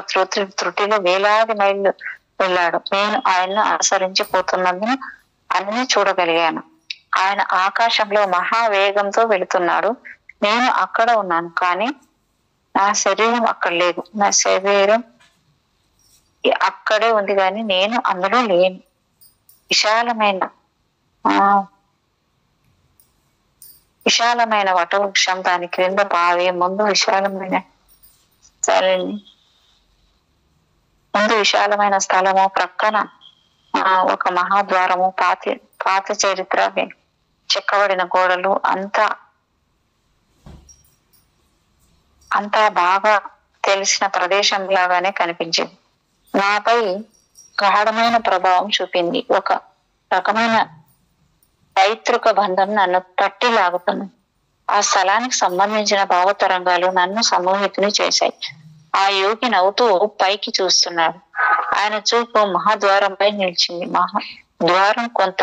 త్రుటిలో వేలాది మైళ్ళు వెళ్ళాడు. నేను ఆయన్ను అనుసరించిపోతున్నందున అన్ని చూడగలిగాను. ఆయన ఆకాశంలో మహావేగంతో వెళుతున్నాడు. నేను అక్కడ ఉన్నాను, కానీ నా శరీరం అక్కడ లేదు. నా శరీరం అక్కడే ఉంది, కానీ నేను అందులో లేను. విశాలమైన వటవృక్షం, దాని క్రింద బావి, ముందు విశాలమైన స్థలము, ప్రక్కన ఒక మహాద్వారము, పాత చరిత్ర చెక్కబడిన గోడలు, అంతా బాగా తెలిసిన ప్రదేశం లాగానే కనిపించింది. నాపై గాఢమైన ప్రభావం చూపింది. ఒక రకమైన పైతృక బంధం నన్ను తట్టి లాగుతుంది. ఆ స్థలానికి సంబంధించిన భావతరంగాలు నన్ను సమూహితుని చేశాయి. ఆ యోగి నవ్వుతూ పైకి చూస్తున్నాడు. ఆయన చూపు మహాద్వారంపై నిలిచింది. ద్వారం కొంత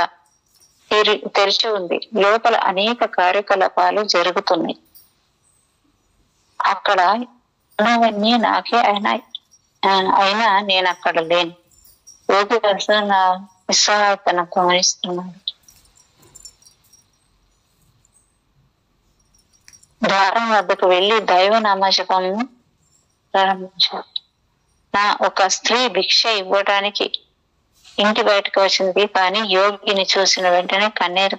తెరిచి ఉంది. లోపల అనేక కార్యకలాపాలు జరుగుతున్నాయి. అక్కడ ఉన్నవన్నీ నాకే అయినా నేను అక్కడ లేను. యోగి వరుస నా నిస్సహాయతను గమనిస్తున్నాడు. ద్వారం వద్దకు వెళ్లి దైవ నామజపము ప్రారంభించాడు. ఒక స్త్రీ భిక్ష ఇవ్వడానికి ఇంటి బయటకు వచ్చింది, కానీ యోగిని చూసిన వెంటనే కన్నీరు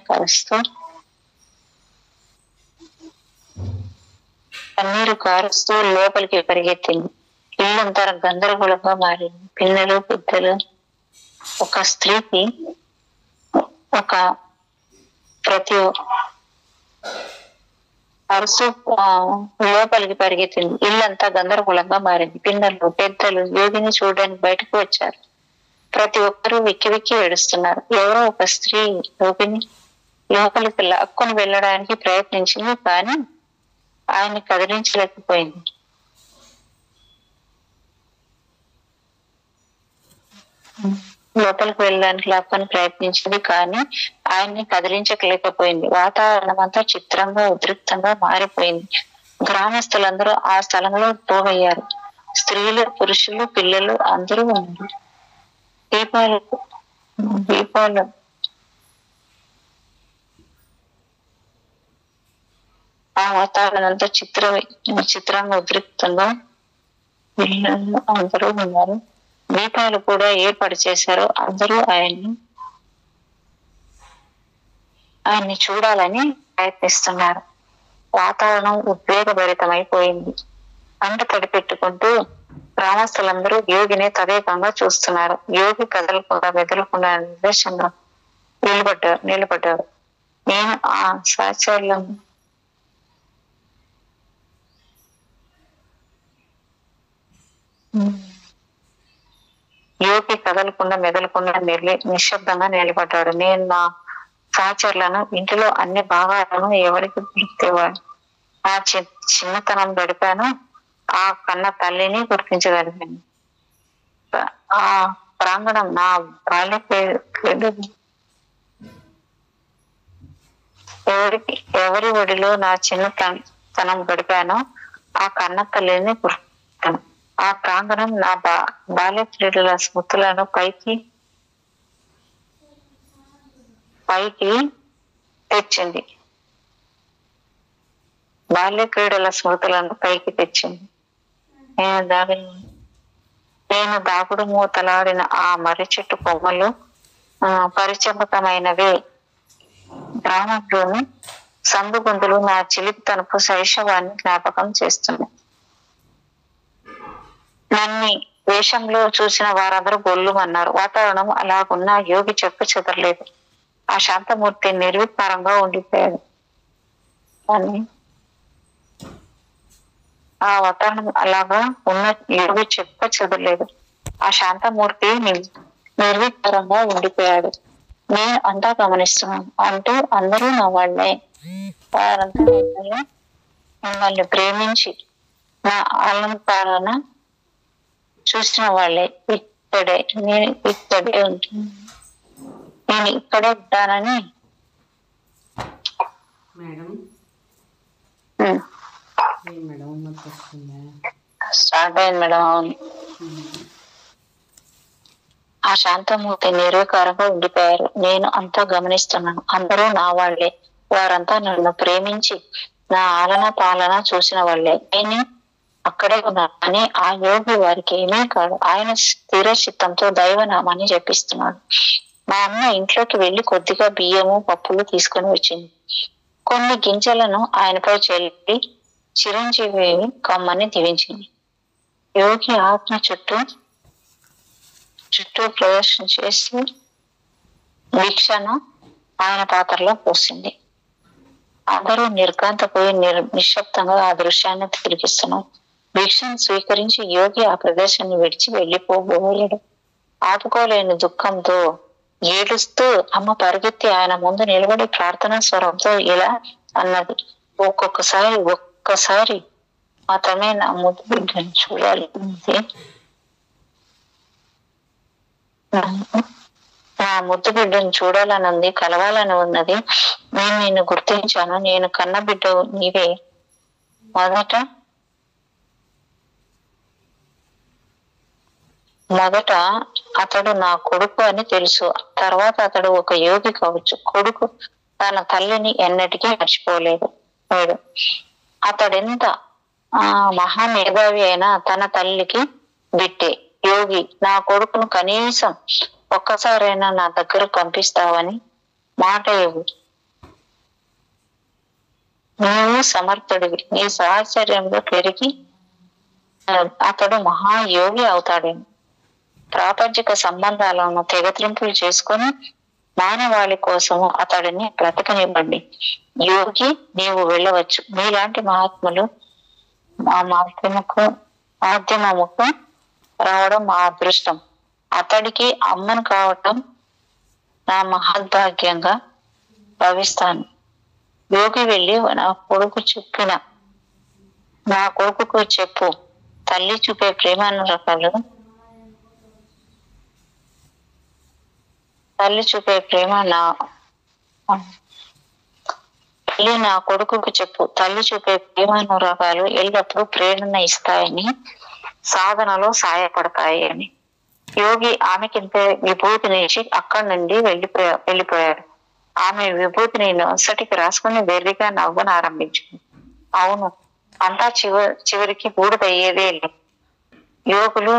కారుస్తూ లోపలికి పరిగెత్తింది. ఇల్లంతా గందరగోళంగా మారింది. పిల్లలు, పెద్దలు, ఒక స్త్రీకి ప్రతి అరుసు లోపలికి పరిగెత్తింది. ఇల్లంతా గందరగోళంగా మారింది. పిల్లలు, పెద్దలు యోగిని చూడడానికి బయటకు వచ్చారు. ప్రతి ఒక్కరూ వెక్కి వెక్కి ఏడుస్తున్నారు. ఎవరో ఒక స్త్రీ యోగిని లోపలికి లాక్కొని వెళ్ళడానికి ప్రయత్నించింది, కానీ ఆయన్ని కదిలించలేకపోయింది. లోపలికి వెళ్ళడానికి లాక్కొని ప్రయత్నించింది, కానీ ఆయన్ని కదిలించలేకపోయింది. వాతావరణం అంతా చిత్రంగా, ఉద్రిక్తంగా మారిపోయింది. గ్రామస్తులందరూ ఆ స్థలంలో పోగయ్యారు. స్త్రీలు, పురుషులు, పిల్లలు అందరూ ఉన్నారు. దీపాలు దీపాలు ఆ వాతావరణం అంతా చిత్రంగా ఉద్రిక్తంగా పిల్లలు అందరూ ఉన్నారు. దీపాలు కూడా ఏర్పాటు చేశారు. అందరూ ఆయన్ని చూడాలని ప్రయత్నిస్తున్నారు. వాతావరణం ఉద్వేగభరితమైపోయింది. కంట తడి పెట్టుకుంటూ గ్రామస్తులందరూ యోగిని తదేకంగా చూస్తున్నారు. యోగి కదలకుండా మెదలకుండా నిర్దేశంగా నిలబడ్డాడు. నేను ఆ సాచర్యం యోగి కదలకుండా మెదలకుండా నిశ్శబ్దంగా నిలబడ్డాడు. నేను నా సహచరులను, ఇంటిలో అన్ని భాగాలను ఎవరికి గుర్తేవాడు. ఆ చిన్నతనం గడిపాను. ఆ కన్న తల్లిని గుర్తించగలిగాను. ఆ ప్రాంగణం నా ఎవరి ఒడిలో నా చిన్నతనం గడిపానో ఆ కన్న తల్లిని గుర్తించాను. ఆ ప్రాంగణం నా బాల్య క్రీడల స్మృతులను పైకి తెచ్చింది. బాల్య క్రీడల స్మృతులను పైకి తెచ్చింది. నేను దాగుడు మూతలాడిన ఆ మర్రి చెట్టు కొమ్మలు పరిచమతమైనవే. గ్రామంలోని సందుగొంతులు నా చిలిపితనపు శైశవాన్ని జ్ఞాపకం చేస్తున్నాయి. నన్ను వేషంలో చూసిన వారందరూ గొల్లుమన్నారు. వాతావరణం అలాగున్నా యోగి చెప్పు చెదరలేదు. ఆ శాంతమూర్తి నిర్వికారంగా ఉండిపోయాడు. కానీ ఆ వాతావరణం అలాగా ఉన్న యోగి చెప్ప చెదరలేదు. ఆ శాంతమూర్తి నిర్వికారంగా ఉండిపోయాడు. నేను అంతా గమనిస్తున్నాను అంటూ అందరూ నా వాళ్ళే. వారంతా మిమ్మల్ని ప్రేమించి నా అలంకారణ చూసిన వాళ్ళే. నేను ఇక్కడే ఉంటానని స్టార్ట్ అయింది మేడం. అవును. ఆ శాంతమూర్తి నిర్వికారంగా ఉండిపోయారు. నేను అంతా గమనిస్తున్నాను. అందరూ నా వాళ్లే. వారంతా నన్ను ప్రేమించి నా ఆలన పాలన చూసిన వాళ్ళే. నేను అక్కడే ఉన్నాను అని ఆ యోగి వారికి ఏమీ కాదు. ఆయన స్థిర చిత్తంతో దైవనామాన్ని జపిస్తున్నాడు. మా అమ్మ ఇంట్లోకి వెళ్లి కొద్దిగా బియ్యము, పప్పులు తీసుకుని వచ్చింది. కొన్ని గింజలను ఆయనపై చెల్లి చిరంజీవి కమ్మని దీవించింది. యోగి ఆత్మ చుట్టూ ప్రదర్శన చేసి దీక్షను ఆయన పాత్రలో పోసింది. అందరూ నిర్ఘాంతపోయి నిశ్శబ్దంగా ఆ దృశ్యాన్ని తిరిగిస్తున్నారు. దీక్షను స్వీకరించి యోగి ఆ ప్రదేశాన్ని విడిచి వెళ్లిపోబోయాడు. ఆపుకోలేని దుఃఖంతో ఏడుస్తూ అమ్మ పరిగెత్తి ఆయన ముందు నిలబడి ప్రార్థనా స్వరంతో ఇలా అన్నది. ఒక్కసారి మాత్రమే నా ముద్దు బిడ్డను చూడాలి. నా ముద్దు బిడ్డను చూడాలనుంది, కలవాలని ఉన్నది. నేను నిన్ను గుర్తించాను. నేను కన్న బిడ్డ నీవే. మొదట అతడు నా కొడుకు అని తెలుసు. తర్వాత అతడు ఒక యోగి కావచ్చు. కొడుకు తన తల్లిని ఎన్నటికీ మర్చిపోలేదు. అతడెంత మహామేధావి అయినా తన తల్లికి బిడ్డే. యోగి నా కొడుకును కనీసం ఒక్కసారైనా నా దగ్గర పంపిస్తావని మాట ఇవ్వు. నీవు సమర్థుడివి. నీ సాహచర్యంలో పెరిగి అతడు మహాయోగి అవుతాడేమో. ప్రాపంచిక సంబంధాలను తెగత్రింపులు చేసుకొని మానవాళి కోసము అతడిని బ్రతకనివ్వండి. యోగి నీవు వెళ్ళవచ్చు. మీలాంటి మహాత్ములు మా మాధ్యమముకు రావడం మా అదృష్టం. అతడికి అమ్మను కావటం నా మహద్భాగ్యంగా భావిస్తాను. యోగి వెళ్ళి నా కొడుకుకు చెప్పు. తల్లి చూపే వెళ్ళి నా కొడుకుకు చెప్పు, తల్లి చూపే ప్రేమానురాగాలు ఎల్లప్పుడూ ప్రేరణ ఇస్తాయని, సాధనలో సాయపడతాయి అని. యోగి ఆమెకింత విభూతిని ఇచ్చి అక్కడి నుండి వెళ్ళిపోయాడు. ఆమె విభూతిని నొసటికి రాసుకుని వెర్రిగా నవ్వనారంభించింది. అవును, అంతా చివరికి బూడిదయ్యేదే. యోగులు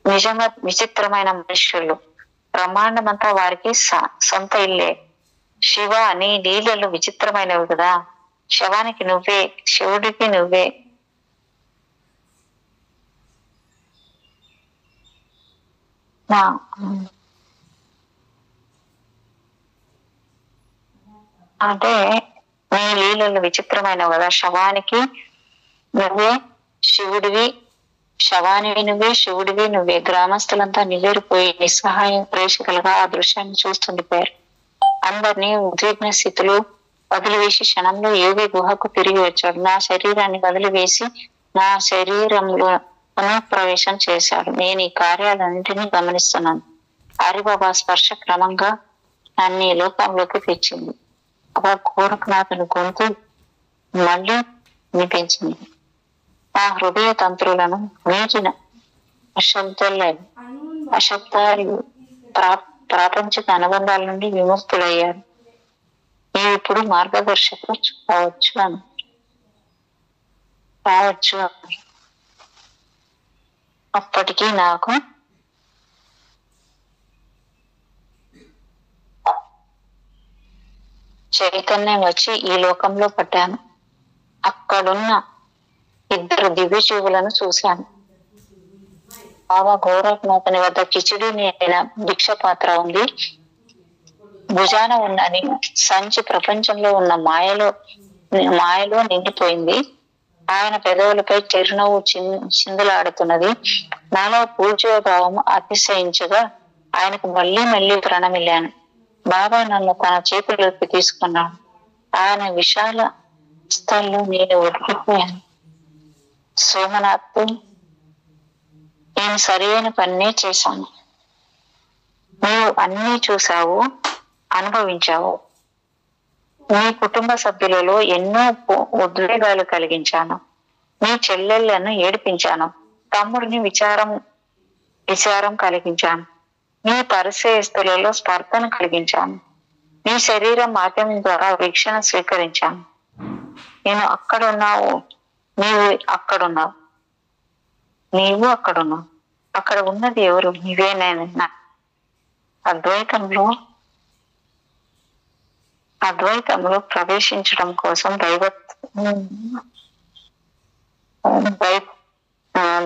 నిజంగా విచిత్రమైన మనుష్యులు. బ్రహ్మాండమంతా వారికి సొంత ఇల్లే. శివ, నీ లీలలు విచిత్రమైనవి కదా. శవానికి నువ్వే, శివుడికి నువ్వే. అంటే నీ లీలలు విచిత్రమైనవి కదా. శవానికి నువ్వే శివుడివి, శవానివి నువ్వే, శివుడివి నువ్వే. గ్రామస్తులంతా నివేరిపోయి నిస్సహాయ ప్రేక్షకులుగా ఆ దృశ్యాన్ని చూస్తుండిపోయారు. అందరినీ ఉద్విగ్న స్థితిలో వదిలివేసి క్షణంలో యోగి గుహకు తిరిగి వచ్చాడు. నా శరీరాన్ని వదిలివేసి నా శరీరంలో పునఃప్రవేశం చేశాడు. నేను ఈ కార్యాలన్నింటినీ గమనిస్తున్నాను. హరిబాబా స్పర్శ క్రమంగా నన్ను ఈ లోకంలోకి తెచ్చింది. అలా గోరఖనాథుని గొంతు మళ్ళీ వినిపించింది. నా హృదయ తంత్రులను మీటిన అశబ్దాలు ప్రాపంచిక అనుబంధాల నుండి విముక్తులయ్యారు. నీవు ఇప్పుడు మార్గదర్శకులు కావచ్చు అని. అప్పటికి నాకు చైతన్యం వచ్చి ఈ లోకంలో పడ్డాను. అక్కడున్న ఇద్దరు దివ్య జీవులను చూశాను. బాబా గోరఖనాథుని వద్ద కిచిడి నిండిన భిక్ష పాత్ర ఉంది. భుజాన ఉన్న సంచి ప్రపంచంలో ఉన్న మాయలో నిండిపోయింది. ఆయన పెదవులపై చిరునవ్వు చిందులాడుతున్నది. నాలో పూజ్యోభావం అతిశయించగా ఆయనకు మళ్ళీ ప్రణమిల్లాను. బాబా నన్ను తన చేతుల్లోకి తీసుకున్నాడు. ఆయన విశాల స్థల్లో నేను ఒడిగిపోయాను. సోమనాథ్, నేను సరైన పన్నే చేశాను. నీవు అన్నీ చూశావు, అనుభవించావు. నీ కుటుంబ సభ్యులలో ఎన్నో ఉద్వేగాలు కలిగించాను. నీ చెల్లెళ్లను ఏడిపించాను. తమ్ముడిని విచారం కలిగించాను. నీ పరిచయస్తులలో స్పర్ధను కలిగించాను. నీ శరీరం మాధ్యమం ద్వారా వీక్షణ స్వీకరించాను. నేను అక్కడున్నావు, నీవు అక్కడున్నావు. అక్కడ ఉన్నది ఎవరు? నీవేనైనా. అద్వైతంలో ప్రవేశించడం కోసం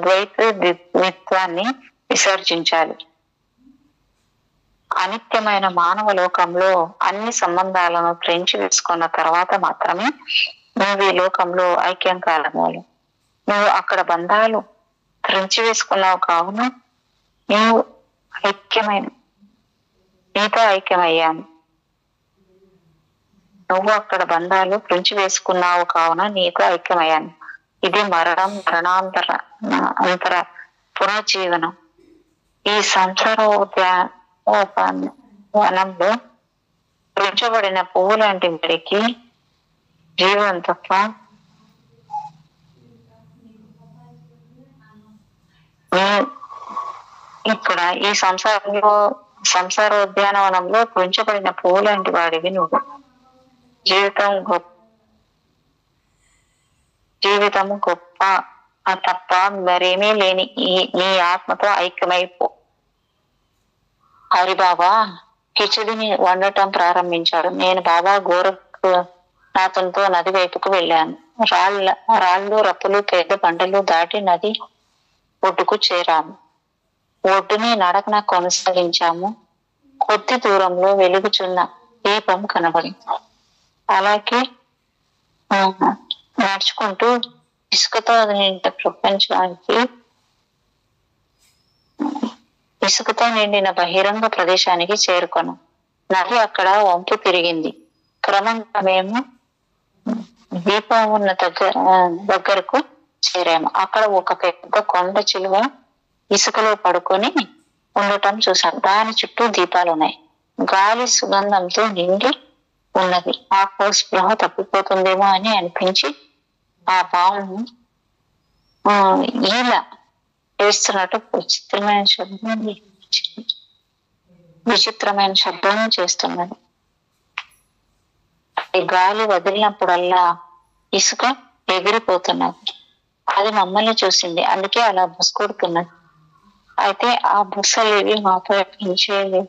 ద్వైతత్వాన్ని విసర్జించాలి. అనిత్యమైన మానవ లోకంలో అన్ని సంబంధాలను త్రెంచి వేసుకున్న తర్వాత మాత్రమే నువ్వు ఈ లోకంలో ఐక్యం కాలమోలు. నువ్వు అక్కడ బంధాలు త్రెంచి వేసుకున్నావు కావున నీవు నీతో ఐక్యమయ్యాను. నువ్వు అక్కడ బంధాలు త్రెంచి వేసుకున్నావు కావున నీతో ఐక్యమయ్యాను. ఇది మరణాంతర పునర్జీవనం. ఈ సంసారోద్యానంలో పెంచబడిన పువ్వు లాంటి వారికి జీవం తప్ప ఇక్కడ ఈ సంసారోద్యానవనంలో పెంచబడిన పువ్వు లాంటి వాడివి నువ్వు. జీవితము గొప్ప తప్ప మరేమీ లేని నీ ఆత్మతో ఐక్యమైపో. హరిబాబా కిచిడిని వండటం ప్రారంభించాడు. నేను బాబా గోరఖనాథునితో నది వైపుకు వెళ్ళాను. రాళ్ళు రప్పులు పెద్ద బండలు దాటి నది ఒడ్డుకు చేరాము. ఒడ్డుని నడకన కొనసాగించాము. కొద్ది దూరంలో వెలుగుచున్న దీపం కనబడింది. అలాగే నడుచుకుంటూ ఇసుకతో నిండిన బహిరంగ ప్రదేశానికి చేరుకున్నాం. నది అక్కడ వంపు తిరిగింది. క్రమంగా మేము దీపం ఉన్న దగ్గరకు చేరాము. అక్కడ ఒక పెద్ద కొండ చిలువ ఇసుకలో పడుకొని ఉండటం చూశాను. దాని చుట్టూ దీపాలు ఉన్నాయి. గాలి సుగంధంతో నిండి ఉన్నది. ఆ స్పృహ తప్పిపోతుందేమో అని అనిపించి ఆ పాము ఈల వేస్తున్నట్టు విచిత్రమైన శబ్దం చేస్తున్నది. గాలి వదిలినప్పుడల్లా ఇసుక ఎగిరిపోతున్నది. అది మమ్మల్ని చూసింది, అందుకే అలా బుసకొడుతున్నది. అయితే ఆ బుసలేవి మాపై పెంచేవి.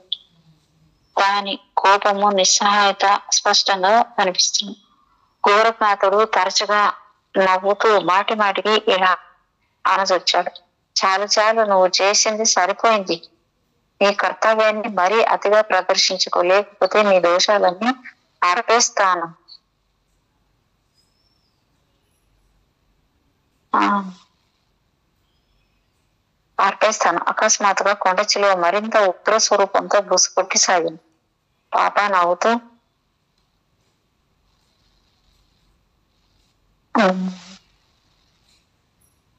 దాని కోపము, నిస్సహాయత స్పష్టంగా కనిపిస్తుంది. గోరఖనాథుడు తరచుగా నవ్వుతూ మాటి మాటికి ఇలా అనసొచ్చాడు. చాలు చాలు, నువ్వు చేసింది సరిపోయింది. నీ కర్తవ్యాన్ని మరీ అతిగా ప్రదర్శించుకో, లేకపోతే నీ దోషాలన్నీ ఆర్పేస్తాను. అకస్మాత్తుగా కొండ చిలువ మరింత ఉగ్ర స్వరూపంతో బుసకొట్టి సాగింది.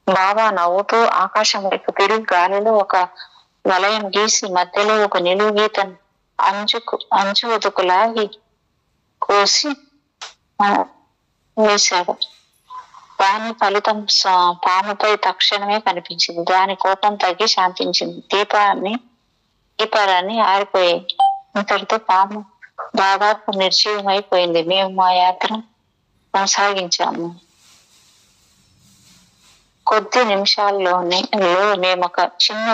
బాబా నవ్వుతూ ఆకాశం వైపు తిరిగి గాలిలో ఒక వలయం గీసి మధ్యలో ఒక నిలువు గీతను అంచు వదుకులాగి కోసి వేశాడు. దాని ఫలితం పాముపై తక్షణమే కనిపించింది. దాని కోపం తగ్గి శాంతించింది. దీపాలన్నీ ఆరిపోయాయి. ఇంతటితో పాము దాదాపు నిర్జీవమైపోయింది. మేము మా యాత్ర కొనసాగించాము. కొద్ది నిమిషాల్లోనే మేము ఒక చిన్న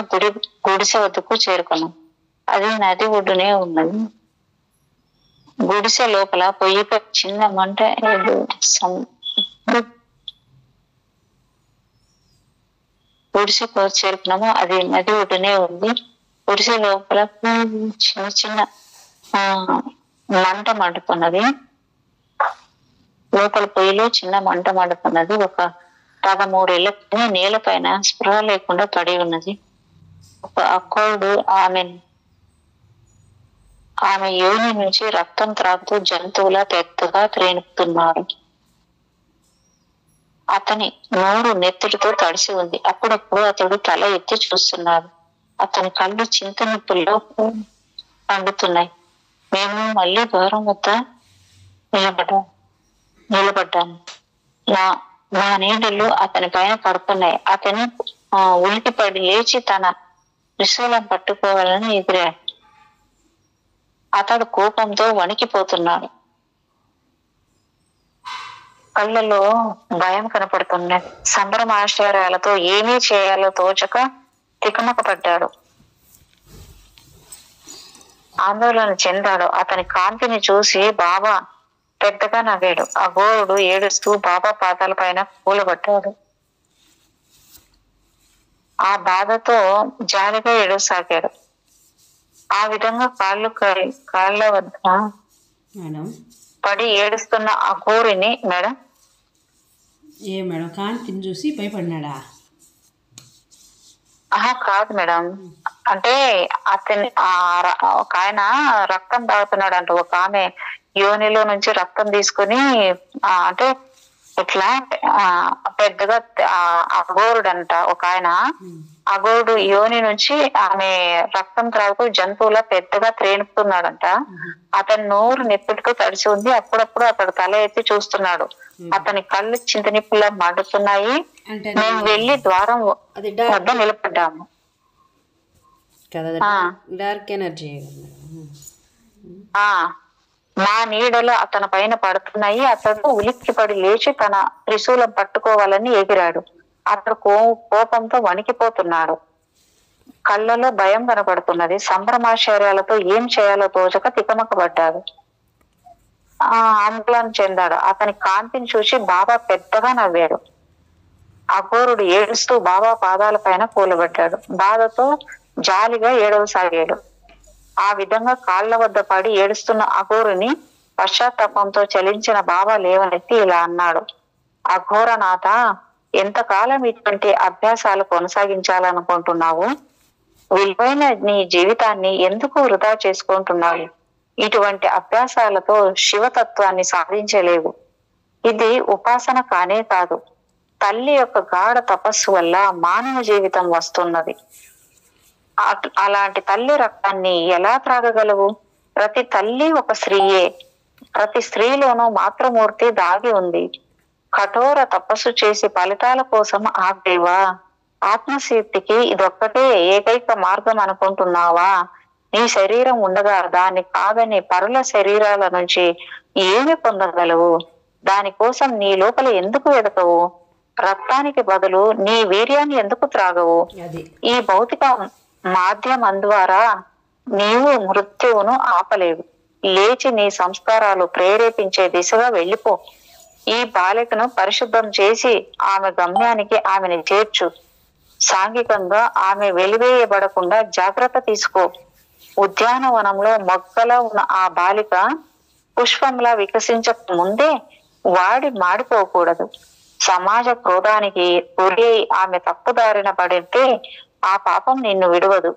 గుడిసె వద్దకు చేరుకున్నాం. అది నది ఒడ్డునే ఉన్నది. గుడిసె లోపల పొయ్యిపై చిన్న మంట గుడిసెకు చేరుకున్నాము. అది నది ఒడ్డునే ఉంది. గుడిసె లోపల చిన్న చిన్న మంట మండుతున్నది. లోపల పొయ్యిలో చిన్న మంట మండుతున్నది. ఒక 13 ఏళ్ల నేలపైన స్పృహ లేకుండా పడి ఉన్నది. ఒక అక్కోడు ఆమె యోని నుంచి రక్తం త్రాగుతూ జంతువులా పెద్దగా త్రేణుకుతున్నారు. అతని నోరు నెత్తుడితో తడిసి ఉంది. అప్పుడప్పుడు అతడు తల ఎత్తి చూస్తున్నాడు. అతని కళ్ళు చింతనిప్పుల్లో పండుతున్నాయి. మేము మళ్ళీ దూరం వద్ద నిలబడ్డాము. నా నీడలు అతని పైన పడుతున్నాయి. అతని ఉలికిపడి లేచి తన త్రిశూలం పట్టుకోవాలని ఎగిరాడు. అతడు కోపంతో వణికిపోతున్నాడు. కళ్ళలో భయం కనపడుతున్నది. సంబరం ఆశ్చర్యాలతో ఏమీ చేయాలో తోచక తికమక పడ్డాడు. ఆందోళన చెందాడు. అతని కాంతిని చూసి బాబా పెద్దగా నవ్వాడు. ఆ గోరుడు ఏడుస్తూ బాబా పాదాల పైన కూలబడ్డాడు. ఆ బాధతో జాలిగా ఏడవసాగాడు. ఆ విధంగా కాళ్ళ వద్ద పడి ఏడుస్తున్న ఆ గోరిని మేడం
కాంతిని చూసి భయపడినాడా?
కాదు మేడం, అంటే అతని ఒక ఆయన రక్తం తాగుతున్నాడు అంట. ఒక ఆమె యోనిలో నుంచి రక్తం తీసుకుని అంటే ఇట్లా పెద్దగా అఘోరుడు అంట. ఒక ఆయన అఘోరుడు యోని నుంచి ఆమె రక్తం త్రాగుతూ జంతువులా పెద్దగా త్రేణుకుతున్నాడంట. అతని నోరు నెత్తుడితో తడిసి ఉంది. అప్పుడప్పుడు అతడు తల ఎత్తి చూస్తున్నాడు. అతని కళ్ళు చింతనిప్పులా మండుతున్నాయి. మేము వెళ్లి ద్వారం వద్ద నిలబడ్డాము.
Dark energy.
మా నీడలు అతని పైన పడుతున్నాయి. అతడు ఉలిక్కిపడి లేచి తన త్రిశూలం పట్టుకోవాలని ఎగిరాడు. అతడు కోపంతో వణికిపోతున్నాడు. కళ్ళలో భయం కనపడుతున్నది. సంభ్రమాశ్చర్యాలతో ఏం చేయాలో తోచక తికమకబడ్డాడు. ఆందోళన చెందాడు. అతని కాంతిని చూసి బాబా పెద్దగా నవ్వాడు. అఘోరుడు ఏడుస్తూ బాబా పాదాల పైన కూలబడ్డాడు. బాధతో జాలిగా ఏడవసాగాడు. ఆ విధంగా కాళ్ల వద్ద పడి ఏడుస్తున్న అఘోరుని పశ్చాత్తాపంతో చలించిన బాబా లేవనెత్తి ఇలా అన్నాడు. అఘోరనాథ, ఎంతకాలం ఇటువంటి అభ్యాసాలు కొనసాగించాలనుకుంటున్నావు? విలువైన నీ జీవితాన్ని ఎందుకు వృధా చేసుకుంటున్నావు? ఇటువంటి అభ్యాసాలతో శివతత్వాన్ని సాధించలేవు. ఇది ఉపాసన కానే కాదు, తల్లి యొక్క గాఢ తపస్సు వల్ల మానవ జీవితం వస్తున్నది. అలాంటి తల్లి రక్తాన్ని ఎలా త్రాగగలవు? ప్రతి తల్లి ఒక స్త్రీయే. ప్రతి స్త్రీలోనూ మాతృమూర్తి దాగి ఉంది. కఠోర తపస్సు చేసి ఫలితాల కోసం ఆగేవా? ఆత్మశక్తికి ఇదొక్కటే ఏకైక మార్గం అనుకుంటున్నావా? నీ శరీరం ఉండగా దాన్ని కాదని పరుల శరీరాల నుంచి ఏమి పొందగలవు? దానికోసం నీ లోపల ఎందుకు వెదకవు? రక్తానికి బదులు నీ వీర్యాన్ని ఎందుకు త్రాగవు? ఈ భౌతిక మాధ్యమం ద్వారా నీవు మృత్యువును ఆపలేవు. లేచి నీ సంస్కారాలు ప్రేరేపించే దిశగా వెళ్ళిపో. ఈ బాలికను పరిశుద్ధం చేసి ఆమె గమ్యానికి ఆమెను చేర్చు. సాంఘికంగా ఆమె వెలివేయబడకుండా జాగ్రత్త తీసుకో. ఉద్యానవనంలో మొగ్గలా ఉన్న ఆ బాలిక పుష్పంలా వికసించక ముందే వాడి మాడిపోకూడదు. సమాజ క్రోధానికి గురి ఆమె తప్పుదారిన పడితే ఆ పాపం నిన్ను విడవదు.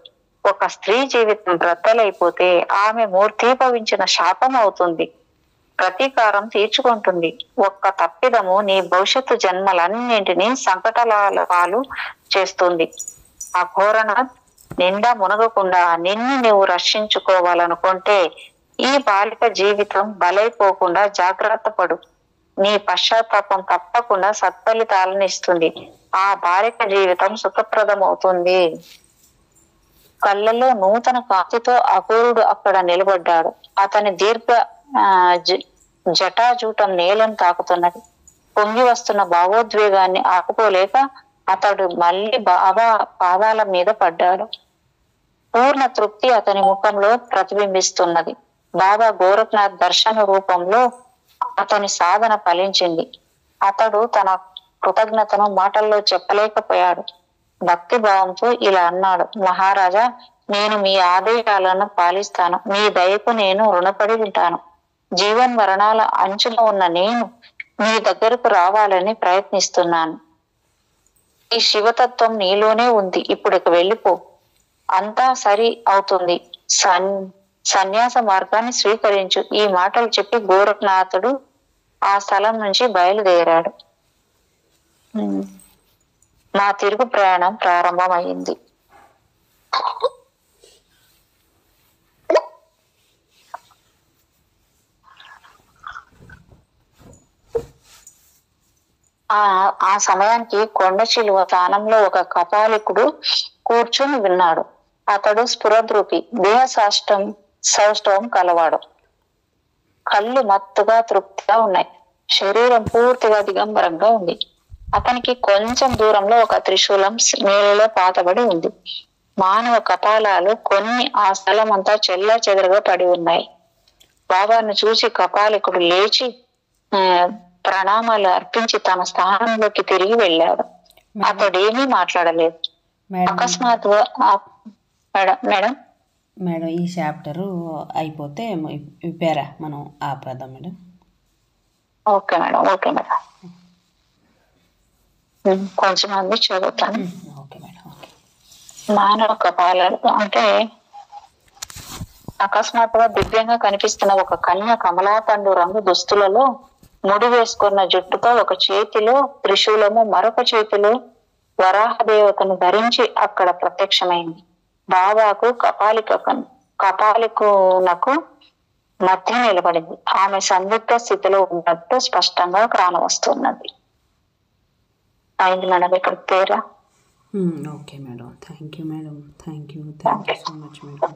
ఒక స్త్రీ జీవితం బ్రద్దలైపోతే ఆమె మూర్తీభవించిన శాపం అవుతుంది. ప్రతీకారం తీర్చుకుంటుంది. ఒక్క తప్పిదము నీ భవిష్యత్తు జన్మలన్నింటినీ సంకటాల పాలు చేస్తుంది. ఆ ఘోరణ నిండా మునగకుండా నిన్ను నువ్వు రక్షించుకోవాలనుకుంటే ఈ బాలిక జీవితం బలైపోకుండా జాగ్రత్త పడు. నీ పశ్చాత్తాపం తప్పకుండా సత్ఫలితాలను ఇస్తుంది. ఆ బాలిక జీవితం సుఖప్రదం అవుతుంది. కళ్ళలో నూతన కాంతితో అఘోరుడు అక్కడ నిలబడ్డాడు. అతని దీర్ఘ జటాజూటం నేలను తాకుతున్నది. పొంగి వస్తున్న భావోద్వేగాన్ని ఆపుకోలేక అతడు మళ్ళీ బాబా పాదాల మీద పడ్డాడు. పూర్ణ తృప్తి అతని ముఖంలో ప్రతిబింబిస్తున్నది. బాబా గోరఖ్నాథ్ దర్శన రూపంలో అతని సాధన ఫలించింది. అతడు తన కృతజ్ఞతను మాటల్లో చెప్పలేకపోయాడు. భక్తి భావంతో ఇలా అన్నాడు, మహారాజా, నేను మీ ఆదేశాలను పాలిస్తాను. మీ దయకు నేను రుణపడి ఉంటాను. జీవన్ మరణాల అంచులో ఉన్న నేను మీ దగ్గరకు రావాలని ప్రయత్నిస్తున్నాను. ఈ శివతత్వం నీలోనే ఉంది. ఇప్పుడు వెళ్ళిపో, అంతా సరి అవుతుంది. సన్యాస మార్గాన్ని స్వీకరించు. ఈ మాటలు చెప్పి గోరఖ్నాథుడు ఆ స్థలం నుంచి బయలుదేరాడు. మా తిరుగు ప్రయాణం ప్రారంభమైంది. ఆ సమయానికి కొండ చిలువ స్థానంలో ఒక కపాలికుడు కూర్చుని విన్నాడు. అతడు స్ఫురద్రూపి, దేహ సౌష్ఠవం కలవాడు. కళ్ళు మత్తుగా తృప్తిగా ఉన్నాయి. శరీరం పూర్తిగా దిగంబరంగా ఉంది. అతనికి కొంచెం దూరంలో ఒక త్రిశూలం నీళ్ళలో పాతబడి ఉంది. మానవ కపాలాలు కొన్ని ఆ స్థలం అంతా చెల్లా చెదరగా పడి ఉన్నాయి. బాబాను చూసి కపాలికుడు లేచి ప్రణామాలు అర్పించి తన స్థానంలోకి తిరిగి వెళ్ళాడు. అతడేమీ మాట్లాడలేదు. అకస్మాత్తుగా మేడం
మేడం ఈ చాప్టర్ అయిపోతే విపారా మనం ఆపేద్దాం madam.
Okay madam, okay madam, కొంచెం మంది చదువుతాను.
Okay madam.
మానవ కపాలాలు అంటే అకస్మాత్తుగా దివ్యంగా కనిపిస్తున్న ఒక కన్య కమలాపండు రంగు దుస్తులలో ముడి వేసుకున్న జుట్టుతో ఒక చేతిలో త్రిశూలము, మరొక చేతిలో వరాహదేవతను ధరించి అక్కడ ప్రత్యక్షమైంది. బాబాకు కపాలికునకు మధ్య నిలబడింది. ఆమె సందిగ్ధ స్థితిలో ఉన్నట్టు స్పష్టంగా కానవస్తున్నది. అయింది మేడం ఇక్కడ పేరా?
Okay madam, thank you madam, thank you so much madam.